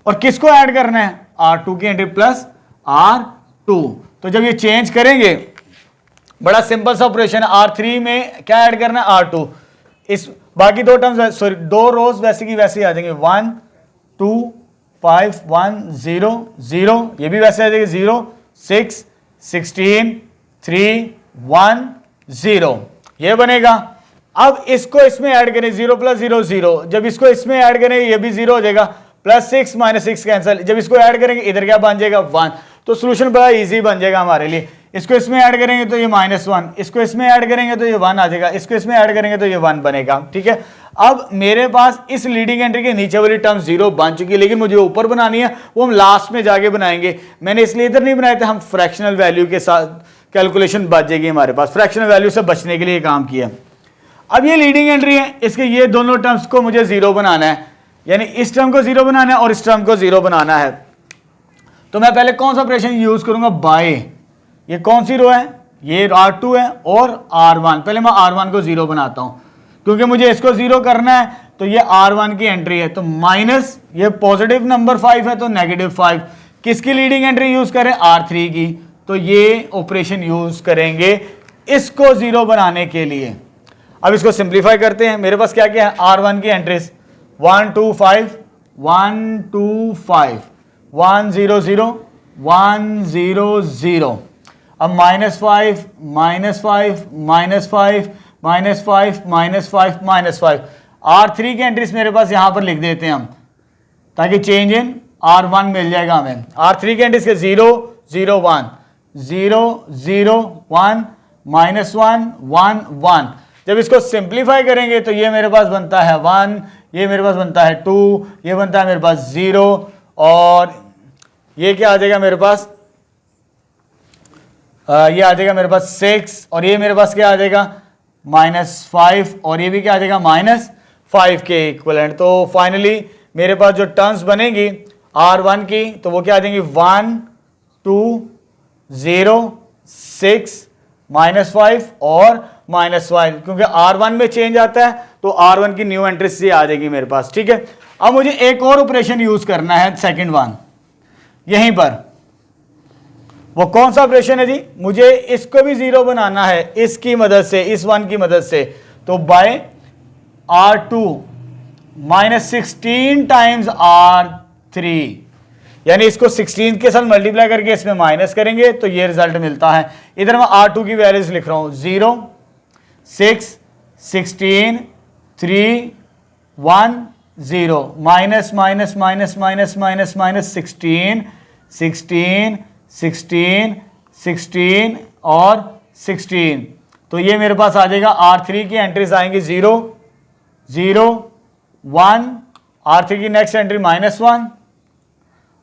और किसको ऐड करना है R2 की एंट्री प्लस R2। तो जब ये चेंज करेंगे, बड़ा सिंपल सा ऑपरेशन है, R3 में क्या ऐड करना है R2, इस बाकी दो टर्म्स सॉरी दो रोज वैसे की वैसे आ जाएंगे 1 2 5 1 0 0, ये भी वैसे आ जाएगी 0 6 16 3 1 0, ये बनेगा। अब इसको इसमें ऐड करें 0 + 0 0, जब इसको इसमें ऐड करें ये भी 0 हो जाएगा, +6 -6 कैंसिल, जब इसको ऐड करेंगे इधर क्या बन जाएगा 1। तो सॉल्यूशन बड़ा इजी बन जाएगा हमारे लिए। इसको इसमें ऐड करेंगे तो ये -1, इसको इसमें ऐड करेंगे तो ये 1 आ जाएगा, इसको इसमें ऐड करेंगे तो ये 1 बनेगा। ठीक है, अब मेरे पास इस लीडिंग एंट्री के नीचे वाली टर्म 0 बन चुकी है, लेकिन मुझे ऊपर बनानी है, वो हम लास्ट में जाके बनाएंगे। मैंने इसलिए इधर नहीं बनाए थे, हम फ्रैक्शनल वैल्यू के साथ कैलकुलेशन बच जाएगी हमारे पास, फ्रैक्शनल वैल्यू से बचने के लिए काम किया। अब ये लीडिंग एंट्री है, इसके ये दोनों टर्म्स को मुझे 0 बनाना है, यानी इस टर्म को 0 बनाना है और इस टर्म को 0 बनाना है। तो मैं पहले कौन सा ऑपरेशन यूज करूंगा, बाय, ये कौन सी रो है, ये R2 है और R1। पहले मैं R1 को 0 बनाता हूं, क्योंकि मुझे इसको 0 करना है। तो ये R1 की एंट्री है, तो माइनस ये पॉजिटिव नंबर 5 है तो -5। किसकी लीडिंग एंट्री यूज करें, R3 की, तो ये ऑपरेशन यूज करेंगे इसको 0 बनाने के लिए। अब इसको सिंप्लीफाई करते हैं, मेरे पास क्या क्या है, R1 की एंट्रीज 1 2 5 1 2 5 1 0 0 1 0 0, अब -5 -5 -5 -5 -5 -5। R3 की एंट्रीज मेरे पास यहां पर लिख देते हैं हम, ताकि चेंज इन R1 मिल जाएगा हमें। R3 की एंट्रीज के 0 0 1 0 0 1 -1 1 1। जब इसको सिंप्लीफाई करेंगे तो ये मेरे पास बनता है 1, ये मेरे पास बनता है 2, ये बनता है मेरे पास 0, और ये क्या आ जाएगा मेरे पास, ये आ जाएगा मेरे पास 6, और ये मेरे पास क्या आ जाएगा -5, और ये भी क्या आ जाएगा -5 के इक्विवेलेंट। तो फाइनली मेरे पास जो टर्म्स बनेगी R1 की, तो वो क्या आ जाएंगी 1 2 0 6 -5 और -5, क्योंकि R1 में चेंज आता है तो R1 की न्यू एंट्री से आ जाएगी मेरे पास। ठीक है, अब मुझे एक और ऑपरेशन यूज करना है, सेकंड वन यहीं पर। वो कौन सा ऑपरेशन है जी, मुझे इसको भी 0 बनाना है इसकी मदद से, इस 1 की मदद से। तो बाय R2 -16 टाइम्स R3, यानी इसको 16 के साथ मल्टीप्लाई करके इसमें माइनस करेंगे तो ये रिजल्ट मिलता है। इधर मैं R2 की वैल्यूज लिख रहा हूं 0 6 16 3 1 0, minus minus minus minus minus minus 16 16 16 16 और 16। तो ये मेरे पास आ जाएगा, R3 की एंट्रीज आएंगी 0 0 1, R3 की नेक्स्ट एंट्री -1,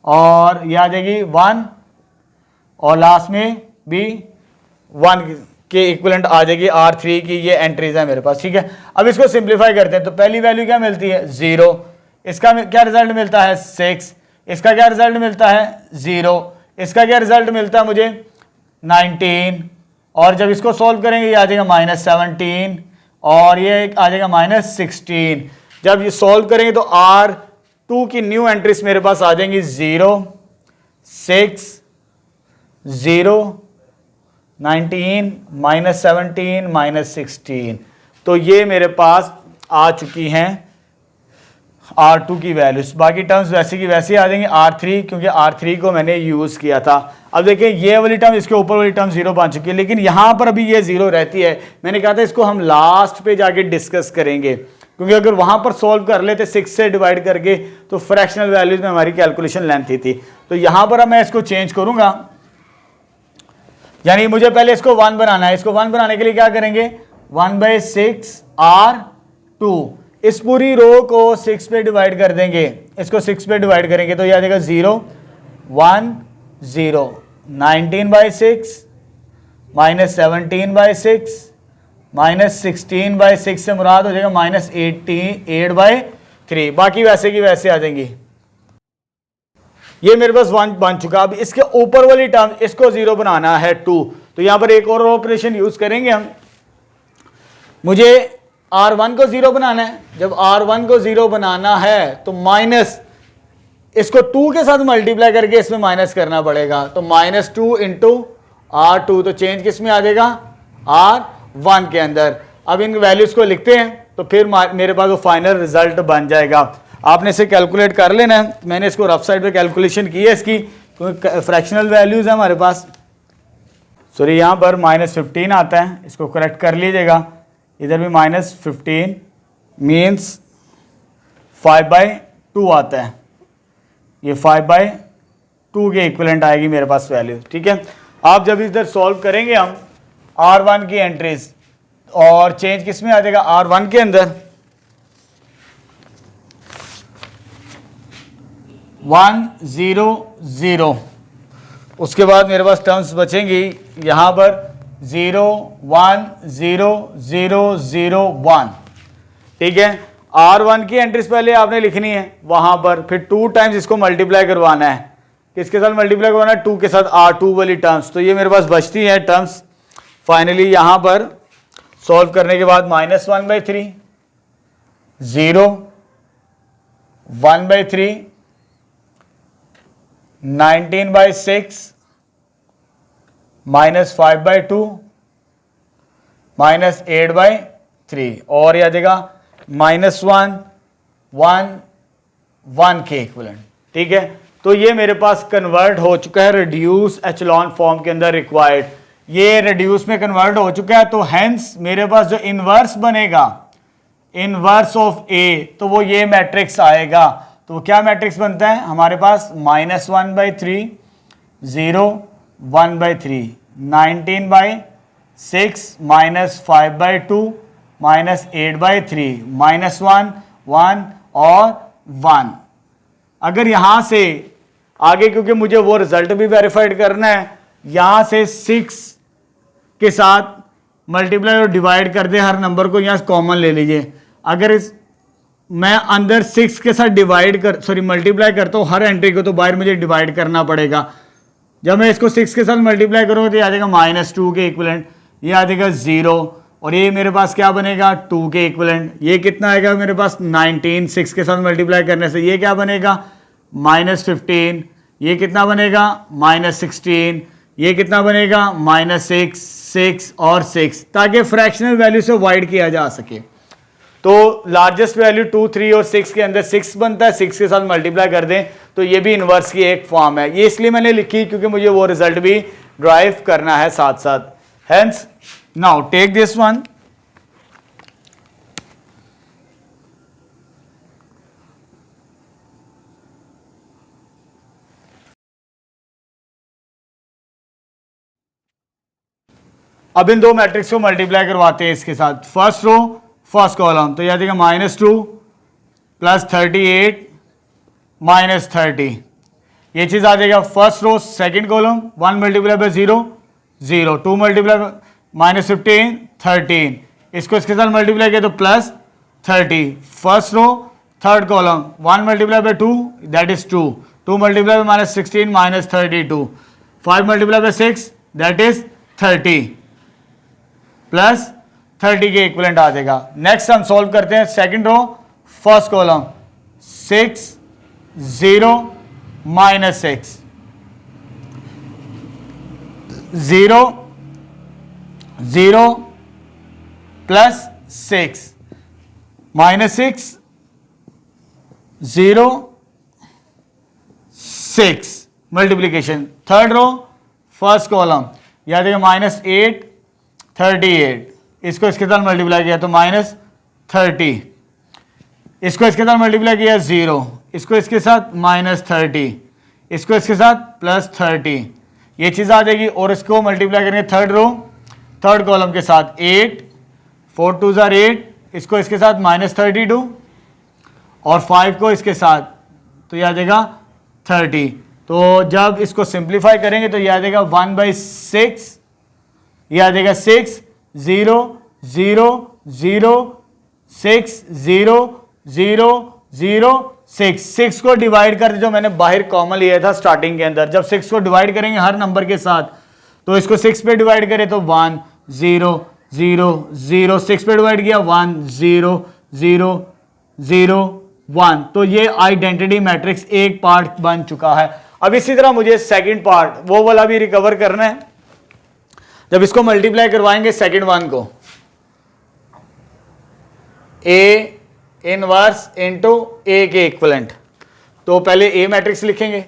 और ये आ जाएगी 1, और लास्ट में भी 1 के इक्विवेलेंट आ जाएगी R3 की। ये एंट्रीज है मेरे पास। ठीक है, अब इसको सिंप्लीफाई करते हैं। तो पहली वैल्यू क्या मिलती है 0, इसका क्या रिजल्ट मिलता है 6, इसका क्या रिजल्ट मिलता है 0, इसका क्या रिजल्ट मिलता है मुझे 19, और जब इसको सॉल्व करेंगे ये आ जाएगा -17, और ये आ जाएगा -16। जब ये सॉल्व करेंगे तो 2 की न्यू एंट्रीज मेरे पास आ जाएंगी 0, 6, 0, 19, -17, -16। तो ये मेरे पास आ चुकी हैं R2 की वैल्यूज। बाकी टर्म्स वैसे की वैसे आ जाएंगे R3, क्योंकि R3 को मैंने यूज किया था। अब देखें ये वाली टर्म, इसके ऊपर वाली टर्म 0 बन चुकी है, लेकिन यहां पर अभी ये 0 रहती है। मैंने कहा था इसको हम लास्ट पे जाके डिस्कस करेंगे, क्योंकि अगर वहां पर सॉल्व कर लेते 6 से डिवाइड करके तो फ्रैक्शनल वैल्यूज में हमारी कैलकुलेशन लेंथी थी। तो यहां पर अब मैं इसको चेंज करूंगा, यानी मुझे पहले इसको 1 बनाना है। इसको 1 बनाने के लिए क्या करेंगे, 1/6 R2, इस पूरी रो को 6 पे डिवाइड कर देंगे, इसको 6 पे डिवाइड करेंगे तो यह आ जाएगा 0, 1, 0, 19/6 -17/6 -16/6 से मुराद हो जाएगा -8/3। बाकी वैसे की वैसे आ जाएंगी। ये मेरे पास 1 बन चुका। अब इसके ऊपर वाली टर्म, इसको 0 बनाना है 2, तो यहां पर एक और ऑपरेशन यूज करेंगे हम। मुझे R1 को 0 बनाना है। जब R1 को 0 बनाना है तो माइनस, इसको 2 के साथ मल्टीप्लाई करके इसमें माइनस करना पड़ेगा, तो -2 इंटू R2, तो चेंज किस में आ जाएगा, R1 के अंदर। अब इन वैल्यूज को लिखते हैं तो फिर मेरे पास वो फाइनल रिजल्ट बन जाएगा। आपने इसे कैलकुलेट कर लेना है। मैंने इसको रफ साइड पे कैलकुलेशन की है इसकी, क्योंकि फ्रैक्शनल वैल्यूज है हमारे पास। सॉरी, यहाँ पर -15 आता है, इसको करेक्ट कर लीजिएगा। इधर भी -15 मीन्स 5/2 आता है। ये 5/2 के इक्विवेलेंट आएगी मेरे पास वैल्यू। ठीक है, आप जब इधर सॉल्व करेंगे हम R1 की एंट्रीज, और चेंज किस में आ जाएगा, R1 के अंदर 1, 0, 0। उसके बाद मेरे पास टर्म्स बचेंगी यहां पर 0, 1, 0, 0, 0, 1। ठीक है, R1 की एंट्रीज पहले आपने लिखनी है वहां पर, फिर 2 टाइम्स इसको मल्टीप्लाई करवाना है। किसके साथ मल्टीप्लाई करवाना है, 2 के साथ, R2 वाली टर्म्स। तो ये मेरे पास बचती है टर्म्स। फाइनली यहां पर सॉल्व करने के बाद -1/3, 0, 1/3, 19/6, -5/2, -8/3, और यह आ जाएगा -1, 1, 1 के इक्विवेलेंट। ठीक है, तो ये मेरे पास कन्वर्ट हो चुका है रिड्यूस एचेलॉन फॉर्म के अंदर रिक्वायर्ड। ये रिड्यूस में कन्वर्ट हो चुका है, तो हेंस मेरे पास जो इनवर्स बनेगा, इनवर्स ऑफ ए, तो वो ये मैट्रिक्स आएगा। तो वो क्या मैट्रिक्स बनता है हमारे पास, -1/3, 0, 1/3, 19/6, -5/2, -8/3, -1, 1 और 1। अगर यहां से आगे, क्योंकि मुझे वो रिजल्ट भी वेरीफाइड करना है, यहां से 6 के साथ मल्टीप्लाई और डिवाइड कर दे, हर नंबर को यहां कॉमन ले लीजिए। अगर इस मैं अंदर 6 के साथ मल्टीप्लाई करता हूं हर एंट्री को, तो बाहर मुझे डिवाइड करना पड़ेगा। जब मैं इसको 6 के साथ मल्टीप्लाई करूंगा तो ये आ जाएगा -2 के इक्विवेलेंट, ये आ जाएगा 0, और ये मेरे पास क्या बनेगा, 2 के इक्विवेलेंट। ये कितना आएगा मेरे पास, 19, 6 के साथ मल्टीप्लाई करने से ये क्या बनेगा, -15। ये कितना बनेगा, -16। ये कितना बनेगा, -6, 6 और 6, ताकि फ्रैक्शनल वैल्यू से अवॉइड किया जा सके। तो लार्जेस्ट वैल्यू 2, 3 और 6 के अंदर 6 बनता है, 6 के साथ मल्टीप्लाई कर दें तो ये भी इनवर्स की एक फॉर्म है। ये इसलिए मैंने लिखी क्योंकि मुझे वो रिजल्ट भी ड्राइव करना है साथ साथ। Hence now take this one, अब इन दो मैट्रिक्स को मल्टीप्लाई करवाते हैं इसके साथ, फर्स्ट रो फर्स्ट कॉलम। तो यह देगा -2 + 38 -30, ये चीज आ जाएगा फर्स्ट रो सेकंड कॉलम। 1 × 0, 0, 2 × -15 13, इसको इसके साथ मल्टीप्लाई किया तो +30। First row third column 1 × 2 that is 2, 2 × -16 -32, 5 × 6 that is 30 +30 के इक्विवेलेंट आ जाएगा। नेक्स्ट हम सॉल्व करते हैं second row first column 6 0 minus 6, 0 0 plus 6 minus 6 0 6 multiplication. Third row first column याद है माइनस 8 38, इसको इसके साथ मल्टीप्लाई किया तो माइनस 30, इसको इसके साथ मल्टीप्लाई किया 0, इसको इसके साथ माइनस 30, इसको इसके साथ प्लस 30, ये चीज़ आ जाएगी। और इसको मल्टीप्लाई करेंगे थर्ड रो थर्ड कॉलम के साथ 8 4 2 ज़ार 8, इसको इसके साथ माइनस 32 और 5 को इसके साथ तो ये आ जाएगा 30। तो जब इसको सिंप्लीफाई करेंगे तो ये आ जाएगा 1/6, ये आ जाएगा 6 0 0 0 6 0 0 0 6। 6 को डिवाइड कर जो मैंने बाहर कॉमन लिया था स्टार्टिंग के अंदर, जब 6 को डिवाइड करेंगे हर नंबर के साथ तो इसको 6 पे डिवाइड करें तो 1 0 0 0, 6 पे डिवाइड किया 1 0 0 0 1। तो ये आइडेंटिटी मैट्रिक्स एक पार्ट बन चुका है। अब इसी तरह मुझे सेकंड पार्ट वो वाला भी रिकवर करना है। जब इसको मल्टीप्लाई करवाएंगे सेकंड वन को ए इनवर्स इनटू ए के इक्विवेलेंट, तो पहले ए मैट्रिक्स लिखेंगे।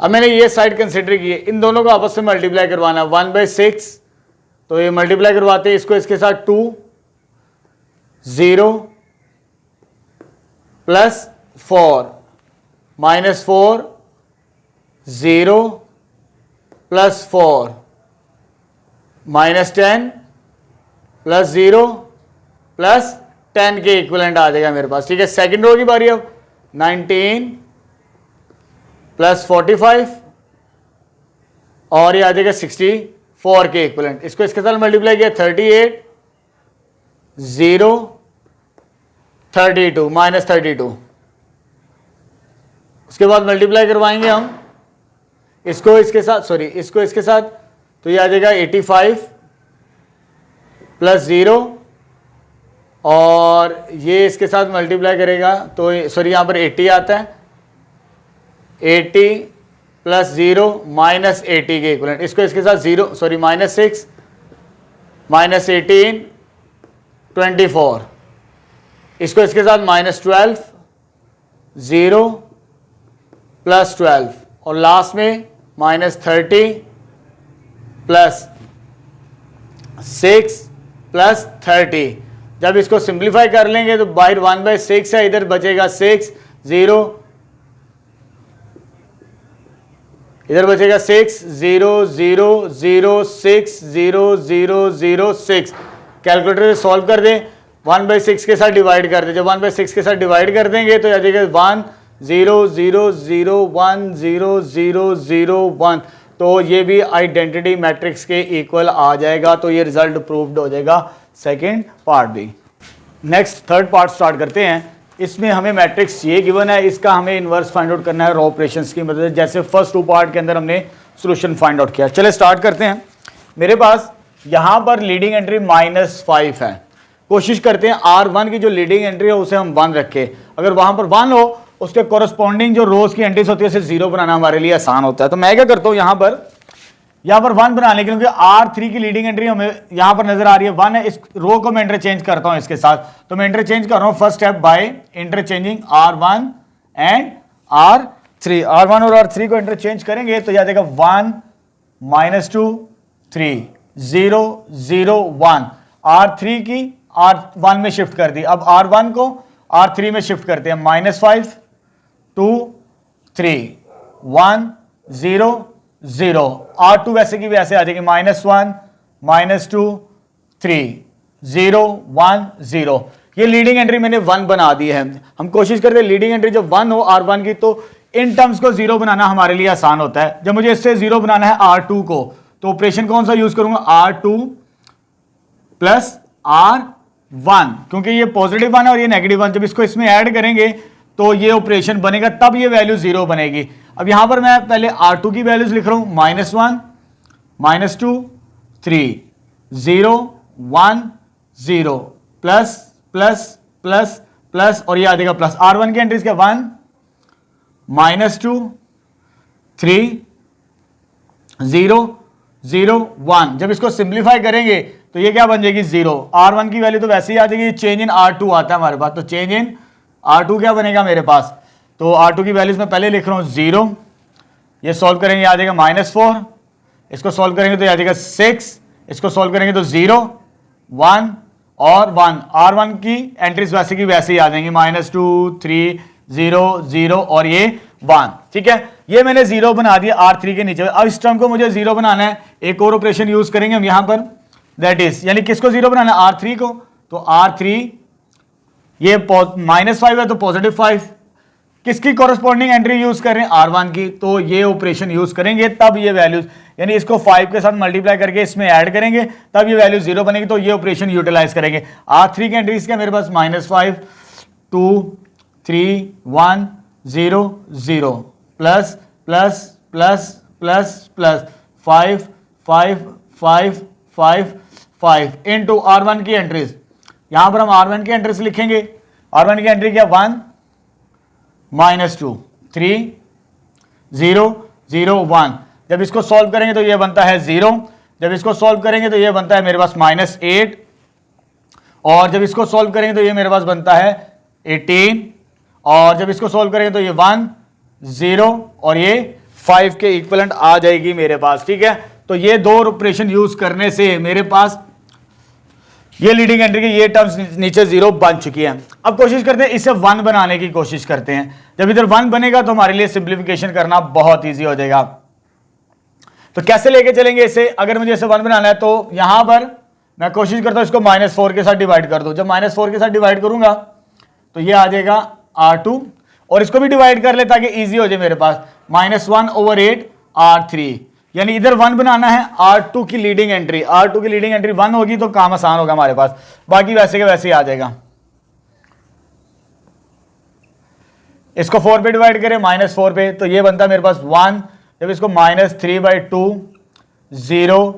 अब मैंने ये साइड कंसिडर की है, इन दोनों को आपस में मल्टीप्लाई करवाना 1/6, तो ये मल्टीप्लाई करवाते हैं इसको इसके साथ 2 0 plus 4 minus 4 0 plus 4 minus 10 plus 0 plus 10 के इक्विवेलेंट आ जाएगा मेरे पास। ठीक है, सेकंड रो की बारी। अब 19 प्लस 45 और ये आ जाएगा 64 के इक्विवेलेंट। इसको इसके साथ मल्टीप्लाई किया 38 0 32 माइनस 32, उसके बाद मल्टीप्लाई करवाएंगे हम इसको इसके साथ, सॉरी इसको इसके साथ, तो ये आ जाएगा 85 प्लस 0 और ये इसके साथ मल्टीप्लाई करेगा तो सॉरी यहाँ पर 80 आता है, 80 प्लस 0 माइनस 80 के इक्विवेलेंट। इसको इसके साथ 0 सॉरी माइनस 6 माइनस 18 24, इसको इसके साथ माइनस 12 0 प्लस 12 और लास्ट में माइनस 30 प्लस 6 प्लस 30। जब इसको सिंप्लीफाई कर लेंगे तो बाहर 1/6 है, इधर बचेगा 6 0, इधर बचेगा 6 0 0 0 6 0 0 0 6। कैलकुलेटर से सॉल्व कर दें, 1/6 के साथ डिवाइड कर दें। जब 1/6 के साथ डिवाइड कर देंगे तो आ जाएगा 1 0 0 0 1 0 0 0 1। तो ये भी आइडेंटिटी मैट्रिक्स के इक्वल आ जाएगा। तो ये रिजल्ट प्रूव्ड हो जाएगा सेकंड पार्ट भी। नेक्स्ट थर्ड पार्ट स्टार्ट करते हैं। इसमें हमें मैट्रिक्स ये गिवन है, इसका हमें इन्वर्स फाइंड आउट करना है रो ऑपरेशंस की मदद से, जैसे फर्स्ट टू पार्ट के अंदर हमने सॉल्यूशन फाइंड आउट किया। चले स्टार्ट करते हैं। मेरे पास यहाँ पर लीडिंग एंट्री -5 है। कोशिश करते हैं R1 की जो लीडिंग एंट्री है उसे हम 1 रखें। अगर वहाँ पर 1 हो उसके कोरस्पॉन्डिंग जो रोज की एंट्रीज होती है उसे 0 बनाना हमारे लिए आसान होता है। तो मैं क्या करता हूँ, यहाँ पर 1 बनाने के लिए, क्योंकि R3 की लीडिंग एंट्री हमें यहाँ पर नजर आ रही है 1 है, इस रो को मैं इंटरचेंज करता हूँ इसके साथ। तो मैं इंटरचेंज कर रहा हूँ first step by interchanging R1 and R3। R1 और R3 को इंटरचेंज करेंगे तो यह देगा 1 -2 3 0 0 1। R3 की R1 में शिफ्ट कर दी। अब R1 को R3 में शिफ्ट करते हैं, -5 2 3 1 0 0। R2 वैसे की वैसे आ जाएगी -1 -2 3 0 1 0। ये लीडिंग एंट्री मैंने 1 बना दी है। हम कोशिश करते हैं लीडिंग एंट्री जब 1 हो R1 की, तो इन टर्म्स को 0 बनाना हमारे लिए आसान होता है। जब मुझे इससे 0 बनाना है R2 को, तो ऑपरेशन कौन सा यूज करूंगा, R2 प्लस R1, क्योंकि ये पॉजिटिव 1 है और ये नेगेटिव 1। जब इसको इसमें ऐड करेंगे तो ये ऑपरेशन बनेगा, तब ये वैल्यू 0 बनेगी। अब यहां पर मैं पहले R2 की वैल्यूज लिख रहा हूं, -1 -2 3 0 1 0 प्लस प्लस प्लस प्लस और ये आ जाएगा प्लस। R1 की एंट्रीज क्या 1 -2 3 0 0 1। जब इसको सिंप्लीफाई करेंगे तो ये क्या बन जाएगी 0। R1 की वैल्यू तो वैसे ही आ जाएगी, चेंज इन R2 आता है हमारे पास, तो चेंज इन R2 क्या बनेगा मेरे पास, तो R2 की वैल्यूज मैं पहले लिख रहा हूं 0, ये सॉल्व करेंगे आ जाएगा -4, इसको सॉल्व करेंगे तो आ जाएगा 6, इसको सॉल्व करेंगे तो 0 1 और 1। R1 की एंट्रीज वैसे की वैसे ही आ जाएंगी, -2 3 0 0 और ये 1। ठीक है, ये मैंने 0 बना दिया R3 के नीचे। अब इस टर्म को मुझे 0 बनाना है, एक और ऑपरेशन यूज करेंगे हम यहां पर, दैट इज यानी किसको 0 बनाना है R3 को, तो R3 ये -5 है तो +5, किसकी कॉरेस्पॉन्डिंग एंट्री यूज कर रहे हैं R1 की, तो ये ऑपरेशन यूज करेंगे तब ये वैल्यूज, यानी इसको 5 के साथ मल्टीप्लाई करके इसमें ऐड करेंगे तब ये वैल्यू 0 बनेगी, तो ये ऑपरेशन यूटिलाइज करेंगे। R3 की एंट्रीज क्या मेरे पास -5 2 3 1 0 0 plus plus plus plus plus 5 5 5 5 5 into R1 की एंट्रीज, यहां पर हम R1 की एंट्रीज लिखेंगे। R1 की एंट्री क्या 1 -2 3 0 0 1। जब इसको सॉल्व करेंगे तो ये बनता है 0, जब इसको सॉल्व करेंगे तो ये बनता है मेरे पास -8, और जब इसको सॉल्व करेंगे तो ये मेरे पास बनता है 18, और जब इसको सॉल्व करेंगे तो ये 1 0 और ये 5 के इक्विवेलेंट आ जाएगी मेरे पास। ठीक है, तो ये दो ऑपरेशन यूज करने से मेरे पास ये लीडिंग एंट्री की ये टर्म्स नीचे 0 बन चुकी है। अब कोशिश करते हैं इसे 1 बनाने की कोशिश करते हैं। जब इधर 1 बनेगा तो हमारे लिए सिंप्लीफिकेशन करना बहुत ईजी हो जाएगा। तो कैसे लेके चलेंगे इसे, अगर मुझे इसे 1 बनाना है तो यहां पर मैं कोशिश करता हूं इसको -4 के साथ डिवाइड कर दूं। जब -4 के साथ डिवाइड करूंगा तो ये आ जाएगा R2, और इसको भी डिवाइड कर ले ताकि इजी हो जाए मेरे पास, -1/8 R3, यानी इधर 1 बनाना है, R2 की लीडिंग एंट्री, R2 की लीडिंग एंट्री 1 होगी तो काम आसान होगा हमारे पास, बाकी वैसे के वैसे ही आ जाएगा। इसको 4 पे डिवाइड करें -4 पे तो ये बनता है मेरे पास 1, जब इसको -3/2 0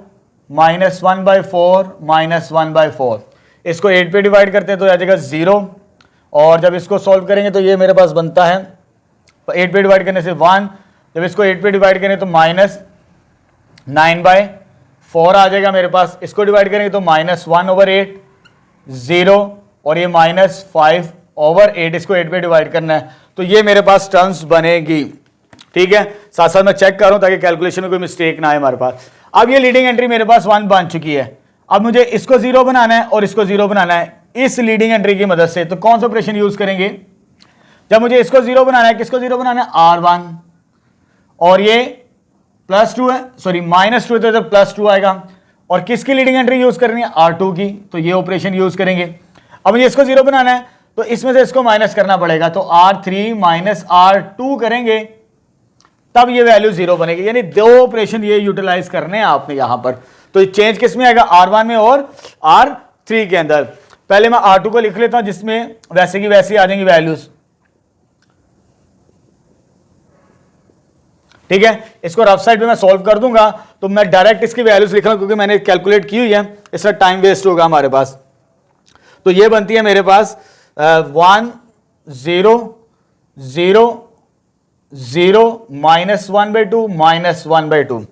-1/4 -1/4, इसको 8 पे डिवाइड करते हैं तो आ जाएगा 0, और जब इसको सॉल्व करेंगे तो ये मेरे पास बनता है 8 पे डिवाइड करने से 1, जब इसको 8 पे डिवाइड करें तो -9/4 आ जाएगा मेरे पास, इसको डिवाइड करेंगे तो -1/8 0 और ये -5/8, इसको 8 पे डिवाइड करना है तो ये मेरे पास टर्म्स बनेगी। ठीक है, साथ साथ मैं चेक कर रहा हूं ताकि कैलकुलेशन में कोई मिस्टेक ना आए हमारे पास। अब ये लीडिंग एंट्री मेरे पास 1 बन चुकी है, अब मुझे इसको 0 बनाना है और इसको 0 बनाना है इस लीडिंग एंट्री की मदद से। तो कौन सा ऑपरेशन यूज करेंगे, जब मुझे इसको 0 बनाना है, किसको 0 बनाना है R1, और ये +2 है, सॉरी -2 तो +2 आएगा, और किसकी लीडिंग एंट्री यूज करनी है R2 की, तो ये ऑपरेशन यूज करेंगे। अब मुझे इसको 0 बनाना है तो इसमें से इसको माइनस करना पड़ेगा, तो R3 - R2 करेंगे तब ये वैल्यू 0 बनेगी, यानी दो ऑपरेशन ये यूटिलाइज करने हैं आपने यहां पर। तो ये चेंज किस में आएगा, R1 में और R3 के अंदर। पहले मैं R2 को लिख लेता हूं जिसमें वैसे की वैसी आ जाएंगी वैल्यूज। ठीक है, इसको रफ साइड पे मैं सॉल्व कर दूंगा, तो मैं डायरेक्ट इसकी वैल्यूज लिख रहा हूं क्योंकि मैंने कैलकुलेट की हुई है, इसका टाइम वेस्ट होगा हमारे पास। तो ये बनती है मेरे पास 1 0 0 0 -1/2 -1/2,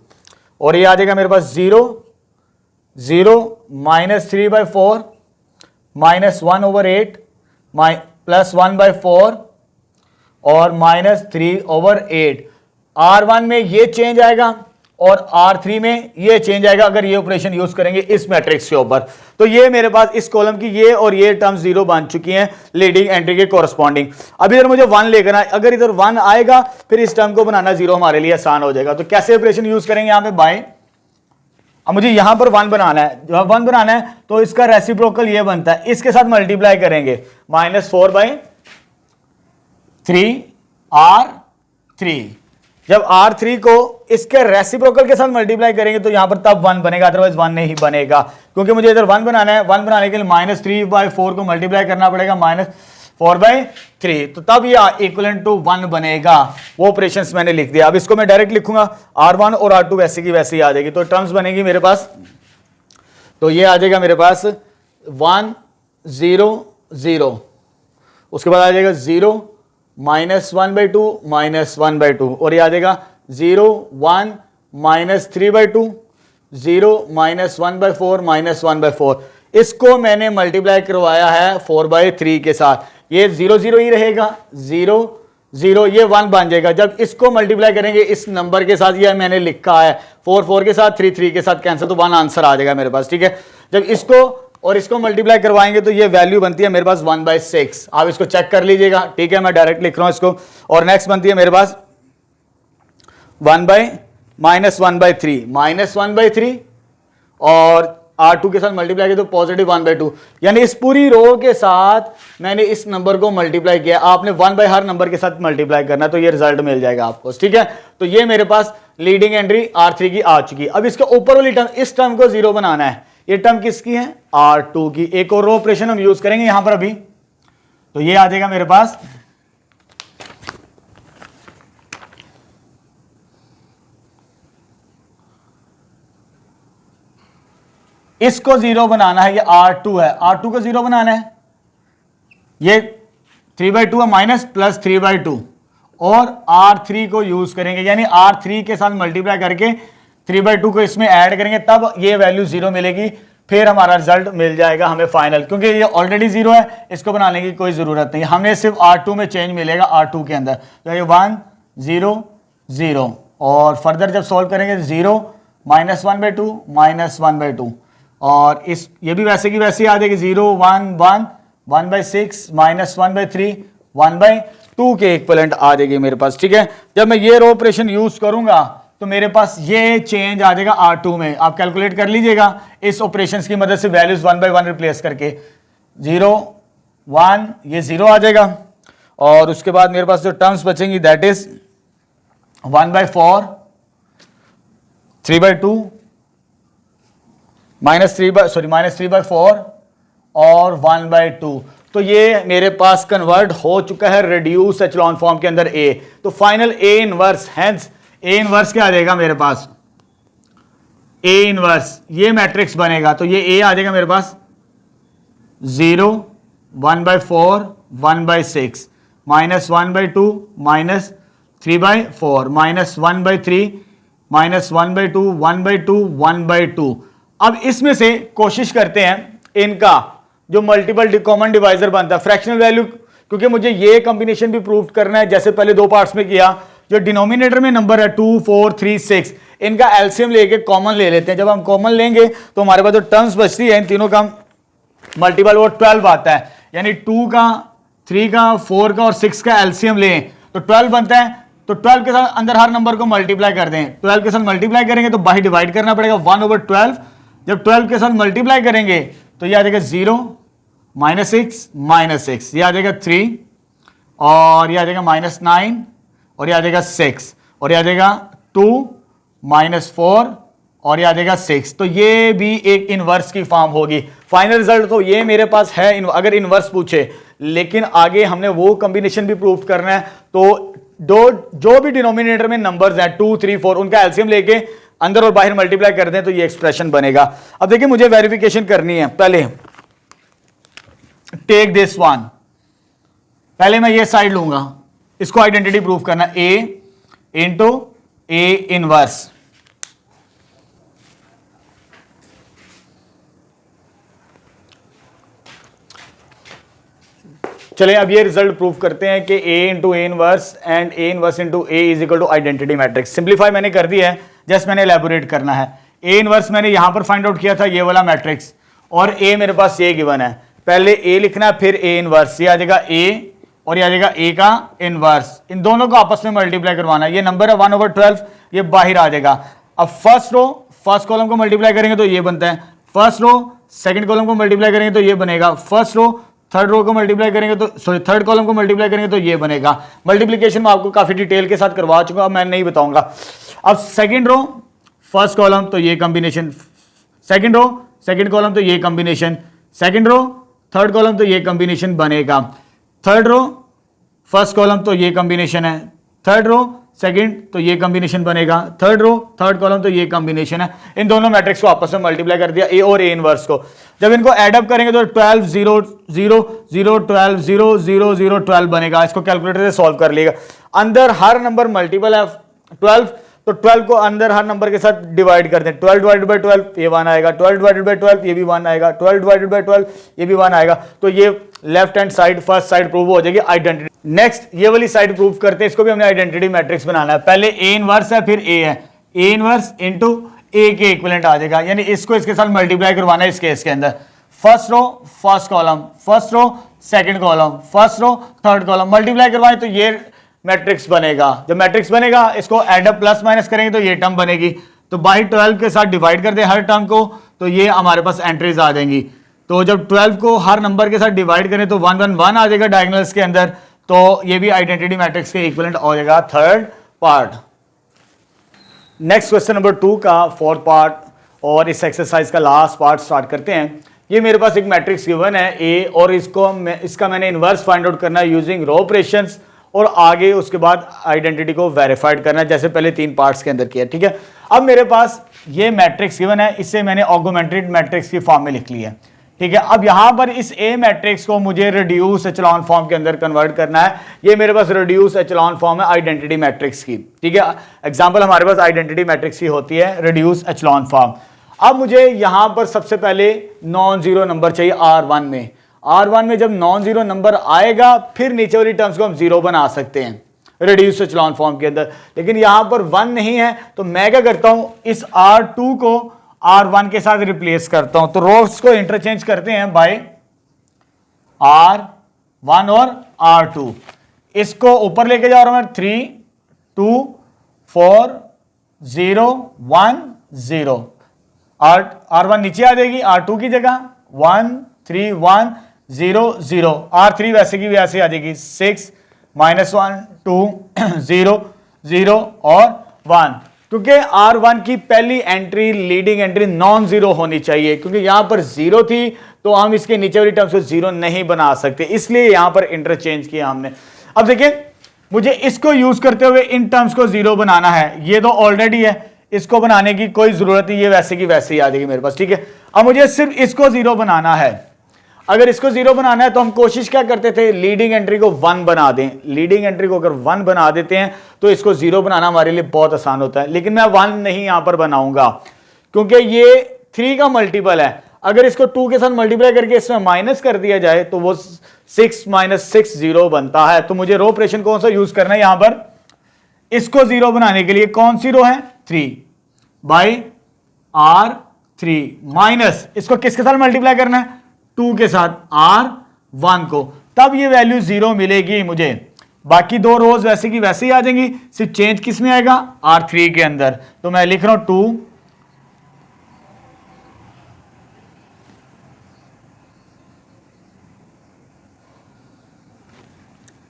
और ये आ जाएगा मेरे पास 0 0 -3/4 -1/8 +1/4 और -3/8। R1 में ये चेंज आएगा और R3 में ये चेंज आएगा अगर ये ऑपरेशन यूज करेंगे इस मैट्रिक्स के ऊपर। तो ये मेरे पास इस कॉलम की ये और ये टर्म 0 बन चुकी हैं लीडिंग एंट्री के कोरस्पॉन्डिंग। अब इधर मुझे 1 लेकर आए, अगर इधर 1 आएगा फिर इस टर्म को बनाना 0 हमारे लिए आसान हो जाएगा। तो कैसे ऑपरेशन यूज करेंगे यहां पे बाय, अब मुझे यहां पर 1 बनाना है, जब 1 बनाना है तो इसका रेसिप्रोकल ये बनता है, इसके साथ मल्टीप्लाई करेंगे -4/3 R3। जब R3 को इसके रेसिप्रोकल के साथ मल्टीप्लाई करेंगे तो यहां पर तब 1 बनेगा, अदरवाइज 1 नहीं बनेगा, क्योंकि मुझे इधर 1 बनाना है। 1 बनाने के लिए -3/4 को मल्टीप्लाई करना पड़ेगा -4/3, तो तब ये इक्विवेलेंट टू 1 बनेगा। वो ऑपरेशंस मैंने लिख दिया। अब इसको मैं डायरेक्ट लिखूंगा, R1 और R2 वैसे की वैसे ही आ जाएगी, तो टर्म्स बनेगी मेरे पास। तो ये आ जाएगा मेरे पास 1 0 0 उसके बाद आ जाएगा 0 -1/2 -1/2 और ये आ जाएगा 0 1 -3/2 0 -1/4 -1/4। इसको मैंने मल्टीप्लाई करवाया है 4/3 के साथ, ये 0 0 ही रहेगा, 0 0 ये 1 बन जाएगा। जब इसको मल्टीप्लाई करेंगे इस नंबर के साथ, ये मैंने लिखा है 4 4 के साथ, 3 3 के साथ कैंसिल, तो 1 आंसर आ जाएगा मेरे पास, ठीक है। जब इसको और इसको मल्टीप्लाई करवाएंगे तो ये वैल्यू बनती है मेरे पास 1/6। आप इसको चेक कर लीजिएगा, ठीक है, मैं डायरेक्ट लिख रहा हूं इसको। और नेक्स्ट बनती है मेरे पास 1/-1/3 -1/3 और R2 के साथ मल्टीप्लाई किया तो पॉजिटिव 1/2, यानी इस पूरी रो के साथ मैंने इस नंबर को मल्टीप्लाई किया। आपने 1 बाय हर नंबर के साथ मल्टीप्लाई करना, तो ये रिजल्ट मिल जाएगा आपको, ठीक है। तो ये मेरे पास लीडिंग एंट्री R3 की आ चुकी है। अब इसके ऊपर वाली टर्म, इस टर्म को 0 बनाना है। ये टर्म किसकी है? R2 की। एक और रो ऑपरेशन हम यूज करेंगे यहां पर अभी, तो ये आ जाएगा मेरे पास इसको 0 बनाना है, ये R2 है, R2 को 0 बनाना है। ये 3/2 है, माइनस प्लस 3/2 और R3 को यूज करेंगे, यानी R3 के साथ मल्टीप्लाई करके 3/2 को इसमें ऐड करेंगे, तब ये वैल्यू 0 मिलेगी, फिर हमारा रिजल्ट मिल जाएगा हमें फाइनल। क्योंकि ये ऑलरेडी 0 है, इसको बनाने की कोई जरूरत नहीं, हमें सिर्फ R2 में चेंज मिलेगा, R2 के अंदर। तो ये 1 0 0 और फर्दर जब सॉल्व करेंगे 0 -1/2 -1/2 और इस ये भी वैसे की वैसे आ जाएगी 0 1 1 1/6 -1/3 1/2 के इक्विवेलेंट आ जाएगी मेरे पास, ठीक है। जब मैं ये रो ऑपरेशन यूज करूंगा तो मेरे पास ये चेंज आ जाएगा R2 में। आप कैलकुलेट कर लीजिएगा इस ऑपरेशंस की मदद से, वैल्यूज 1 बाय 1 रिप्लेस करके 0 1 ये 0 आ जाएगा और उसके बाद मेरे पास जो टर्म्स बचेंगी दैट इज 1/4 3/2 -3/4 और 1/2। तो ये मेरे पास कन्वर्ट हो चुका है रिड्यूस एचेलॉन फॉर्म के अंदर A। तो final A inverse, hence A inverse क्या आ जाएगा मेरे पास? A इनवर्स ये मैट्रिक्स बनेगा, तो ये A आ जाएगा मेरे पास 0 1/4 1/6 -1/2 -3/4 -1/3 -1/2 1/2 1/2। अब इसमें से कोशिश करते हैं इनका जो मल्टीपल कॉमन डिवाइजर बनता है फ्रैक्शनल वैल्यू, क्योंकि मुझे ये कॉम्बिनेशन भी प्रूव करना है जैसे पहले दो पार्ट्स में किया। जो डिनोमिनेटर में नंबर है 2 4 3 6, इनका एलसीएम लेके कॉमन ले लेते हैं। जब हम कॉमन लेंगे तो हमारे पास जो टर्म्स बचती है इन तीनों का मल्टीपल वो 12 आता है, यानी 2 का 3 का 4 का और 6 का एलसीएम लें तो 12 बनता है। तो 12 के साथ अंदर हर नंबर को मल्टीप्लाई कर दें, 12 के साथ मल्टीप्लाई करेंगे तो बाहर डिवाइड करना पड़ेगा 1/12। जब 12 के साथ मल्टीप्लाई करेंगे तो ये आ जाएगा 0 -6 -6, ये आ जाएगा 3 और ये आ जाएगा -9 और ये आ जाएगा 6 और ये आ जाएगा 2 -4 और ये आ जाएगा 6। तो ये भी एक इनवर्स की फॉर्म होगी। फाइनल रिजल्ट तो ये मेरे पास है अगर इनवर्स पूछे, लेकिन आगे हमने वो कॉम्बिनेशन भी प्रूव करना है। तो जो भी डिनोमिनेटर में नंबर्स हैं 2 3 4 उनका एलसीएम लेके अंदर और बाहर मल्टीप्लाई कर दें तो ये एक्सप्रेशन बनेगा। अब देखिए मुझे वेरिफिकेशन करनी है, पहले टेक दिस वन, पहले मैं ये साइड लूंगा, इसको आइडेंटिटी प्रूव करना A इंटू A इनवर्स। चलिए अब ये रिजल्ट प्रूव करते हैं कि A into A inverse and A inverse into A is equal to identity matrix. Simplify मैंने कर दिया है, जस्ट मैंने एलैबोरेट करना है। A इनवर्स मैंने यहां पर फाइंड आउट किया था, ये वाला मैट्रिक्स, और A मेरे पास ये गिवन है। पहले A लिखना है फिर A इनवर्स, ये आ जाएगा A और ये आ जाएगा A का इनवर्स। इन दोनों को आपस में मल्टीप्लाई करवाना है। ये नंबर है 1/12, ये बाहर आ जाएगा। अब फर्स्ट रो फर्स्ट कॉलम को मल्टीप्लाई करेंगे तो ये बनता है, फर्स्ट रो सेकंड कॉलम को मल्टीप्लाई करेंगे तो ये बनेगा, फर्स्ट रो थर्ड रो को मल्टीप्लाई करेंगे तो थर्ड कॉलम को मल्टीप्लाई करेंगे तो ये बनेगा। मल्टीप्लिकेशन में आपको काफी डिटेल के साथ करवा चुका, मैं नहीं बताऊंगा। अब सेकंड रो फर्स्ट कॉलम तो ये combination, second row second column तो ये combination, second row third column तो ये कॉम्बिनेशन बनेगा, थर्ड रो फर्स्ट कॉलम तो ये कॉम्बिनेशन है, थर्ड रो सेकंड, तो ये कॉम्बिनेशन बनेगा, थर्ड रो थर्ड कॉलम, तो ये कॉम्बिनेशन है। इन दोनों मैट्रिक्स को आपस में मल्टीप्लाई कर दिया, ए और ए इनवर्स को। जब इनको ऐड अप करेंगे तो 12 0 0 0 12 0 0 0 12 बनेगा। इसको कैलकुलेटर से सॉल्व कर लेगा। अंदर हर नंबर मल्टीपल है 12, तो 12 को अंदर हर नंबर के साथ डिवाइड कर दें। 12 डिवाइडेड बाय 12 ये 1 आएगा, 12 डिवाइडेड बाय 12 ये भी 1 आएगा, 12 डिवाइडेड बाय 12 ये भी 1 आएगा। तो ये left hand side first side prove हो जाएगी आइडेंटिटी। नेक्स्ट ये वाली साइड प्रूव करते हैं, इसको भी हमने आइडेंटिटी मैट्रिक्स बनाना है। पहले ए इनवर्स है, फिर ए है, ए इनवर्स इनटू ए के इक्विवेलेंट आ जाएगा, यानी इसको इसके साथ मल्टीप्लाई करवाना है इस केस के अंदर। First row first column, first row second column, first row third column, multiply करवाएं तो ये मैट्रिक्स बनेगा। जब मैट्रिक्स बनेगा इसको एड अप प्लस माइनस करेंगे तो ये टर्म बनेगी। तो बाई 12 के साथ डिवाइड कर दे हर टर्म को, तो ये हमारे पास एंट्रीज आ जाएंगी। तो जब 12 को हर नंबर के साथ डिवाइड करें तो 1 1 1 आ जाएगा डायगोनल्स के अंदर, तो ये भी आइडेंटिटी मैट्रिक्स के इक्विवेलेंट हो जाएगा third part. Next question number 2 का फोर्थ पार्ट और इस एक्सरसाइज का लास्ट पार्ट स्टार्ट करते हैं। ये मेरे पास एक मैट्रिक्स गिवन है ए, और इसका मैंने इनवर्स फाइंड आउट करना है यूजिंग रो ऑपरेशंस, और आगे उसके बाद आइडेंटिटी को वेरीफाइड करना है, जैसे पहले 3 पार्ट्स के अंदर किया। ठीक है, अब मेरे पास ये मैट्रिक्स गिवन है, इससे मैंने ऑगमेंटेड मैट्रिक्स की फॉर्म में लिख ली है। ठीक है, अब यहां पर इस ए मैट्रिक्स को मुझे रिड्यूस एचेलॉन फॉर्म के अंदर कन्वर्ट करना है। ये मेरे पास रिड्यूस एचेलॉन फॉर्म है आइडेंटिटी मैट्रिक्स की। ठीक है, एग्जांपल हमारे पास आइडेंटिटी मैट्रिक्स की होती है रिड्यूस एचेलॉन फॉर्म। अब मुझे यहां पर सबसे पहले नॉन जीरो नंबर चाहिए R1 में। R1 में जब नॉन जीरो नंबर आएगा फिर नीचे वाली टर्म्स को हम जीरो बना सकते हैं रिड्यूस एचेलॉन फॉर्म के अंदर, लेकिन यहां पर 1 नहीं है, तो मैं क्या करता हूं, इस R2 को R1 के साथ रिप्लेस करता हूं। तो रोज को इंटरचेंज करते हैं बाय R1 और R2। इसको ऊपर लेके जा रहा हूं मैं, 3 2 4 0 1 0। R1 नीचे आ जाएगी R2 की जगह, 1 3 1 0 0। R3 वैसे की वैसे आ जाएगी, 6 -1 2 0 0 और 1। क्योंकि R1 की पहली entry leading entry non zero होनी चाहिए, क्योंकि यहां पर जीरो थी तो हम इसके नीचे वाली टर्म्स को जीरो नहीं बना सकते, इसलिए यहां पर इंटरचेंज किया हमने। अब देखिए, मुझे इसको यूज करते हुए इन टर्म्स को जीरो बनाना है। ये तो ऑलरेडी है, इसको बनाने की कोई जरूरत नहीं, ये वैसे की वैसे ही आ जाएगी मेरे पास। ठीक है, अब मुझे सिर्फ इसको जीरो बनाना है। अगर इसको जीरो बनाना है तो हम कोशिश क्या करते थे, लीडिंग एंट्री को 1 बना दें। लीडिंग एंट्री को अगर 1 बना देते हैं तो इसको जीरो बनाना हमारे लिए बहुत आसान होता है, लेकिन मैं 1 नहीं यहां पर बनाऊंगा क्योंकि ये 3 का मल्टीपल है। अगर इसको 2 के साथ मल्टीप्लाई करके इसमें माइनस कर दिया जाए तो वो 6 - 6 0 बनता है। तो मुझे रो ऑपरेशन कौन सा यूज करना है यहां पर, इसको जीरो बनाने के लिए कौन सी रो है, 3 बाई R3 माइनस इसको किसके साथ मल्टीप्लाई करना है, 2 के साथ R1 को, तब ये वैल्यू जीरो मिलेगी मुझे। बाकी 2 रोज वैसे की वैसे ही आ जाएंगी, सिर्फ चेंज किस में आएगा, R3 के अंदर। तो मैं लिख रहा हूं 2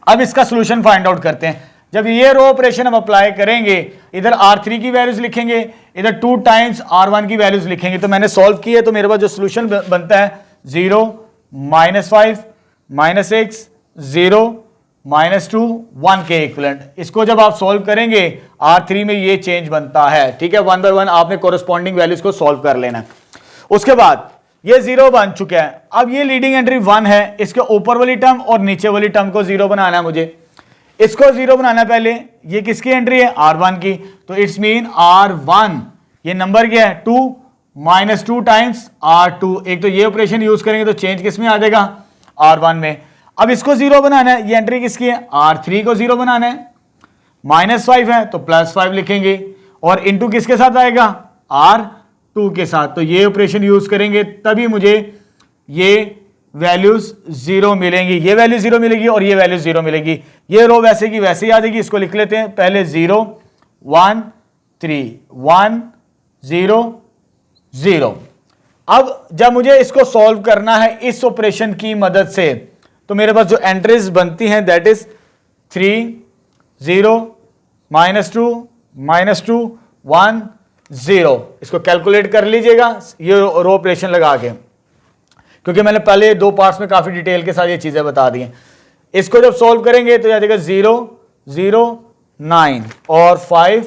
अब इसका सॉल्यूशन फाइंड आउट करते हैं। जब ये रो ऑपरेशन हम अप्लाई करेंगे, इधर R3 की वैल्यूज लिखेंगे, इधर 2 टाइम्स R1 की वैल्यूज लिखेंगे, तो मैंने सॉल्व किया तो मेरे पास जो सॉल्यूशन बनता है 0 -5 -6 0 -2 1 के इक्विवेलेंट। इसको जब आप सॉल्व करेंगे R3 में ये चेंज बनता है। ठीक है, 1 बाय 1 आपने कोरस्पॉन्डिंग वैल्यूज को सॉल्व कर लेना है। उसके बाद ये 0 बन चुका है। अब ये लीडिंग एंट्री 1 है, इसके ऊपर वाली टर्म और नीचे वाली टर्म को 0 बनाना है मुझे। इसको 0 बनाना है पहले, ये किसकी एंट्री है, R1 की, तो इट्स मीन R1 ये नंबर क्या है, 2 -2 टाइम्स R2। एक तो ये ऑपरेशन यूज करेंगे तो चेंज किस में आ जाएगा, R1 में। अब इसको 0 बनाना है, ये एंट्री किसकी है, R3 को 0 बनाना है। -5 है तो +5 लिखेंगे, और इंटू किसके साथ आएगा, R2 के साथ। तो ये ऑपरेशन यूज करेंगे तभी मुझे ये वैल्यूज 0 मिलेंगी, ये वैल्यू 0 मिलेगी और ये वैल्यू 0 मिलेगी। ये रो वैसे की वैसे ही आ जाएगी। इसको लिख लेते हैं पहले 0 1 3 1 0 0। अब जब मुझे इसको सॉल्व करना है इस ऑपरेशन की मदद से, तो मेरे पास जो एंट्रीज बनती हैं दैट इज 3 0 -2 -2 1 0। इसको कैलकुलेट कर लीजिएगा ये रो ऑपरेशन लगा के, क्योंकि मैंने पहले 2 पार्ट्स में काफी डिटेल के साथ ये चीजें बता दी हैं। इसको जब सॉल्व करेंगे तो आ जाएगा 0 0 9 और 5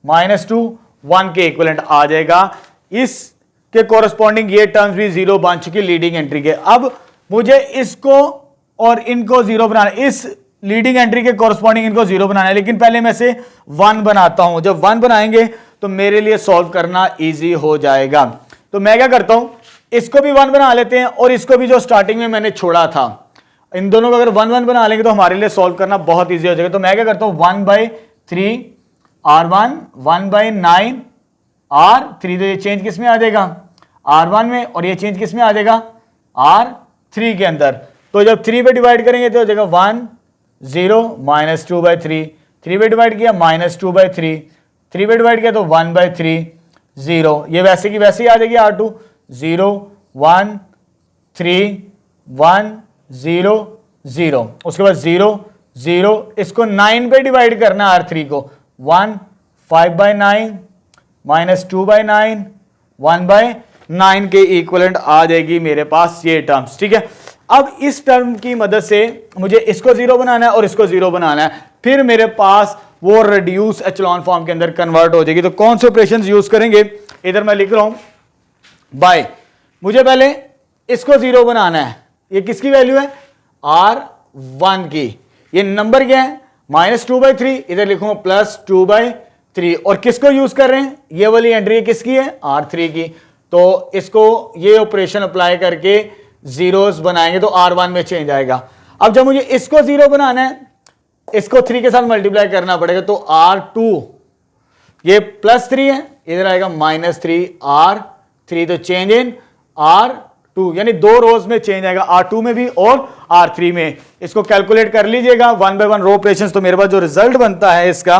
-2 1 के इक्विवेलेंट आ जाएगा। इसके कोरस्पॉन्डिंग ये टर्म्स भी जीरो बन चुकी लीडिंग एंट्री के। अब मुझे इसको और इनको जीरो बनाना, इस लीडिंग एंट्री के कोरस्पॉन्डिंग इनको जीरो बनाना है, लेकिन पहले मैं से 1 बनाता हूं। जब 1 बनाएंगे तो मेरे लिए सॉल्व करना इजी हो जाएगा। तो मैं क्या करता हूं, इसको भी 1 बना लेते हैं और इसको भी जो स्टार्टिंग में मैंने छोड़ा था, इन दोनों को अगर 1 बना लेंगे तो हमारे लिए सॉल्व करना बहुत इजी हो जाएगा। तो मैं क्या करता हूं, 1/3 R1 1/9 R3, तो ये चेंज किस में आ जाएगा, R1 में, और ये चेंज किस में आ जाएगा, R3 के अंदर। तो जब 3 पे डिवाइड करेंगे तो हो जाएगा 1 0 -2/3, 3 पे डिवाइड किया -2/3, 3 पे डिवाइड किया तो 1/3 0, ये वैसे की वैसे ही आ जाएगी R2 0 1 3 1 0 0, उसके बाद 0 0, इसको 9 पे डिवाइड करना R3 को, 1 5/9 -2/9 1/9 के इक्विवेलेंट आ जाएगी मेरे पास ये टर्म्स। ठीक है, अब इस टर्म की मदद से मुझे इसको जीरो बनाना है और इसको जीरो बनाना है, फिर मेरे पास वो रिड्यूस एचलॉन फॉर्म के अंदर कन्वर्ट हो जाएगी। तो कौन से ऑपरेशंस यूज करेंगे, इधर मैं लिख रहा हूं बाय, मुझे पहले इसको जीरो बनाना है। ये किसकी वैल्यू है, R1 की। ये नंबर क्या है, -2/3, इधर लिखूंगा +2/3, और किसको यूज कर रहे हैं, ये वाली एंट्री किसकी है, R3 की। तो इसको ये ऑपरेशन अप्लाई करके जीरोस बनाएंगे तो R1 में चेंज आएगा। अब जब मुझे इसको जीरो बनाना है, इसको 3 के साथ मल्टीप्लाई करना पड़ेगा, तो R2 ये +3 है, इधर आएगा -3 R3, तो चेंज इन R2, यानी 2 रोज में चेंज आएगा, R2 में भी और R3 में। इसको कैलकुलेट कर लीजिएगा 1 बाय 1 रो ऑपरेशंस, तो मेरे पास जो रिजल्ट बनता है इसका,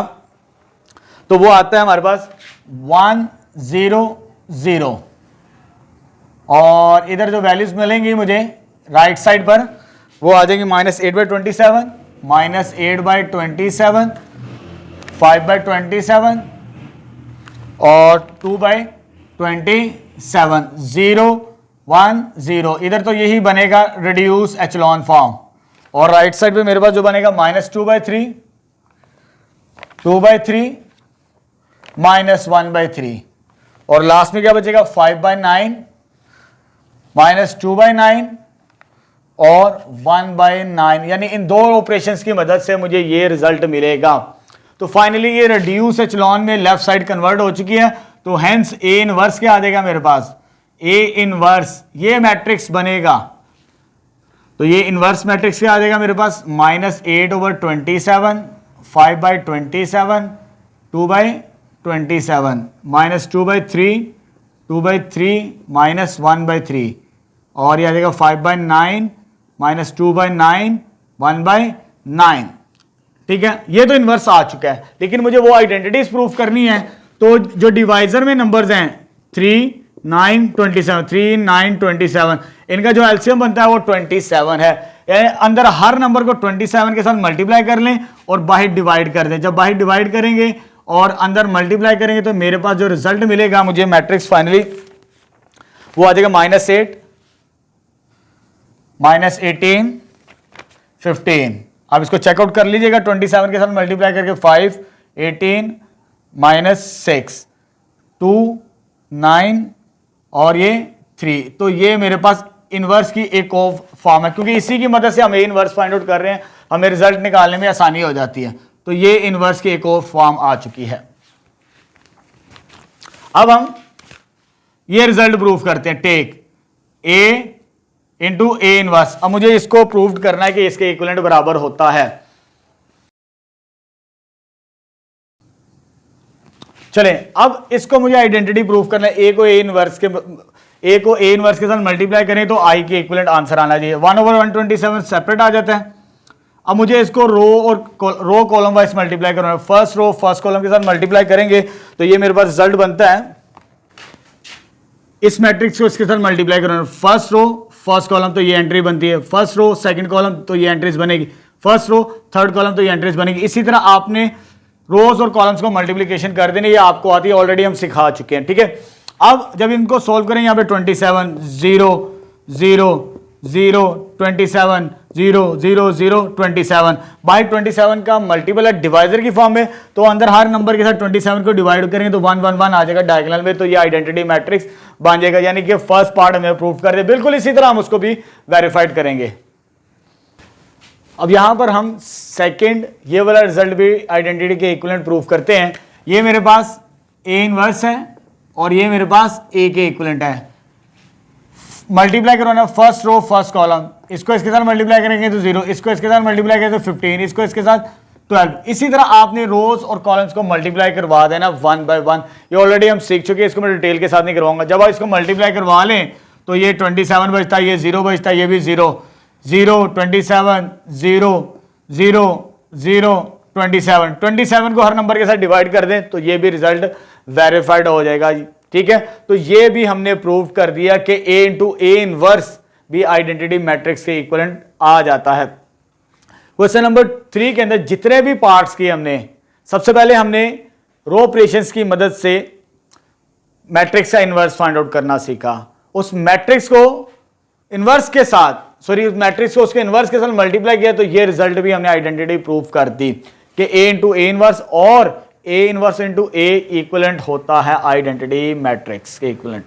तो वो आता है हमारे पास 1 0 0, और इधर जो वैल्यूज मिलेंगी मुझे राइट साइड पर वो आ जाएंगी -8/27 -8/27 5/27 और 2/27 0 1 0। इधर तो यही बनेगा रिड्यूस एचलॉन फॉर्म, और राइट साइड पे मेरे पास जो बनेगा -2/3 2/3 -1/3, और लास्ट में क्या बचेगा 5/9 -2/9 और 1/9, यानी इन दो ऑपरेशंस की मदद से मुझे ये रिजल्ट मिलेगा। तो फाइनली ये रिड्यूस एचलॉन में लेफ्ट साइड कन्वर्ट हो चुकी है। तो हेंस ए इनवर्स क्या आ जाएगा मेरे पास, ए इनवर्स ये मैट्रिक्स बनेगा। तो ये इनवर्स मैट्रिक्स क्या आ जाएगा मेरे पास, -8/27 5/27 2/27 -2/3 2/3 -1/3, और ये आ जाएगा 5/9 -2/9 1/9। ठीक है, ये तो इनवर्स आ चुका है, लेकिन मुझे वो आइडेंटिटीज प्रूफ करनी है। तो जो डिवाइजर में नंबर्स हैं 3 9 27 3 9 27, इनका जो एलसीएम बनता है वो 27 है। यानी अंदर हर नंबर को 27 के साथ मल्टीप्लाई कर लें और बाहर डिवाइड कर दें। जब बाहर डिवाइड करेंगे और अंदर मल्टीप्लाई करेंगे तो मेरे पास जो रिजल्ट मिलेगा मुझे मैट्रिक्स फाइनली वो आ जाएगा -8 -18 15। आप इसको चेकआउट कर लीजिएगा, 27 के साथ मल्टीप्लाई करके 5 18 -6 2 9 और ये 3। तो ये मेरे पास इनवर्स की एक और फॉर्म है, क्योंकि इसी की मदद से हम ए इनवर्स फाइंड आउट कर रहे हैं, हमें रिजल्ट निकालने में आसानी हो जाती है। तो ये इनवर्स की एक और फॉर्म आ चुकी है। अब हम ये रिजल्ट प्रूव करते हैं, take A into A inverse. अब मुझे इसको प्रूव करना है कि इसके इक्विवेलेंट बराबर होता है। चलें, अब इसको मुझे आइडेंटिटी प्रूफ करना है। ए को ए इनवर्स के साथ मल्टीप्लाई करें तो आई के इक्विवेलेंट आंसर आना चाहिए। 1/127 सेपरेट आ जाता है। अब मुझे इसको रो कॉलम वाइज मल्टीप्लाई करना है। फर्स्ट रो फर्स्ट कॉलम के साथ मल्टीप्लाई करेंगे तो ये मेरे पास रिजल्ट बनता है, इस मैट्रिक्स को इसके साथ मल्टीप्लाई करना। फर्स्ट रो फर्स्ट कॉलम तो ये एंट्री बनती है, फर्स्ट रो सेकंड कॉलम तो ये एंट्रीज बनेगी, फर्स्ट रो थर्ड कॉलम तो ये एंट्रीज बनेगी। इसी तरह आपने रोज और कॉलम्स को मल्टीप्लिकेशन कर देनी, ये आपको आती है, ऑलरेडी हम सिखा चुके हैं। ठीक है, अब जब इनको सोल्व करें, यहाँ पे 27 0 0 0 27 0 0 0 27 बाई 27 का मल्टीपल है डिवाइजर की फॉर्म में, तो अंदर हर नंबर के साथ 27 को डिवाइड करेंगे तो 1 1 1 आ जाएगा डायगोनल में, तो ये आइडेंटिटी मैट्रिक्स बन जाएगा। यानी कि फर्स्ट पार्ट हमें प्रूव कर दे, बिल्कुल इसी तरह हम उसको भी वेरीफाइड करेंगे। अब यहां पर हम सेकंड ये वाला रिजल्ट भी आइडेंटिटी के इक्विवेलेंट प्रूव करते हैं। ये मेरे पास ए इनवर्स है और ये मेरे पास ए के इक्विवेलेंट है। मल्टीप्लाई करवाना फर्स्ट रो फर्स्ट कॉलम, इसको इसके साथ मल्टीप्लाई करेंगे तो 0, इसको इसके साथ मल्टीप्लाई करेंगे तो 15, इसको इसके साथ 12। इसी तरह आपने रोज और कॉलम्स को मल्टीप्लाई करवा देना 1 बाय 1। ये ऑलरेडी हम सीख चुके हैं, इसको मैं डिटेल के साथ नहीं करवाऊंगा। जब आप इसको मल्टीप्लाई करवा लें तो ये 27 बचता है, ये 0 बचता है, ये भी 0 0 27 0 0 0 27। 27 को हर नंबर के साथ डिवाइड कर दें तो ये भी रिजल्ट वेरीफाइड हो जाएगा जी। ठीक है, तो ये भी हमने प्रूव कर दिया कि A इंटू ए इनवर्स भी आइडेंटिटी मैट्रिक्स के इक्विवेलेंट आ जाता है। क्वेश्चन नंबर 3 के अंदर जितने भी पार्ट्स किए हमने, सबसे पहले हमने रो ऑपरेशंस की मदद से मैट्रिक्स का इनवर्स फाइंड आउट करना सीखा। उस मैट्रिक्स को इनवर्स के साथ, सॉरी उस मैट्रिक्स को उसके इनवर्स के साथ मल्टीप्लाई किया तो ये रिजल्ट भी हमने आइडेंटिटी प्रूव कर दी कि A इंटू ए इनवर्स और A inverse into A equivalent होता है आइडेंटिटी मैट्रिक्स के इक्विवेलेंट।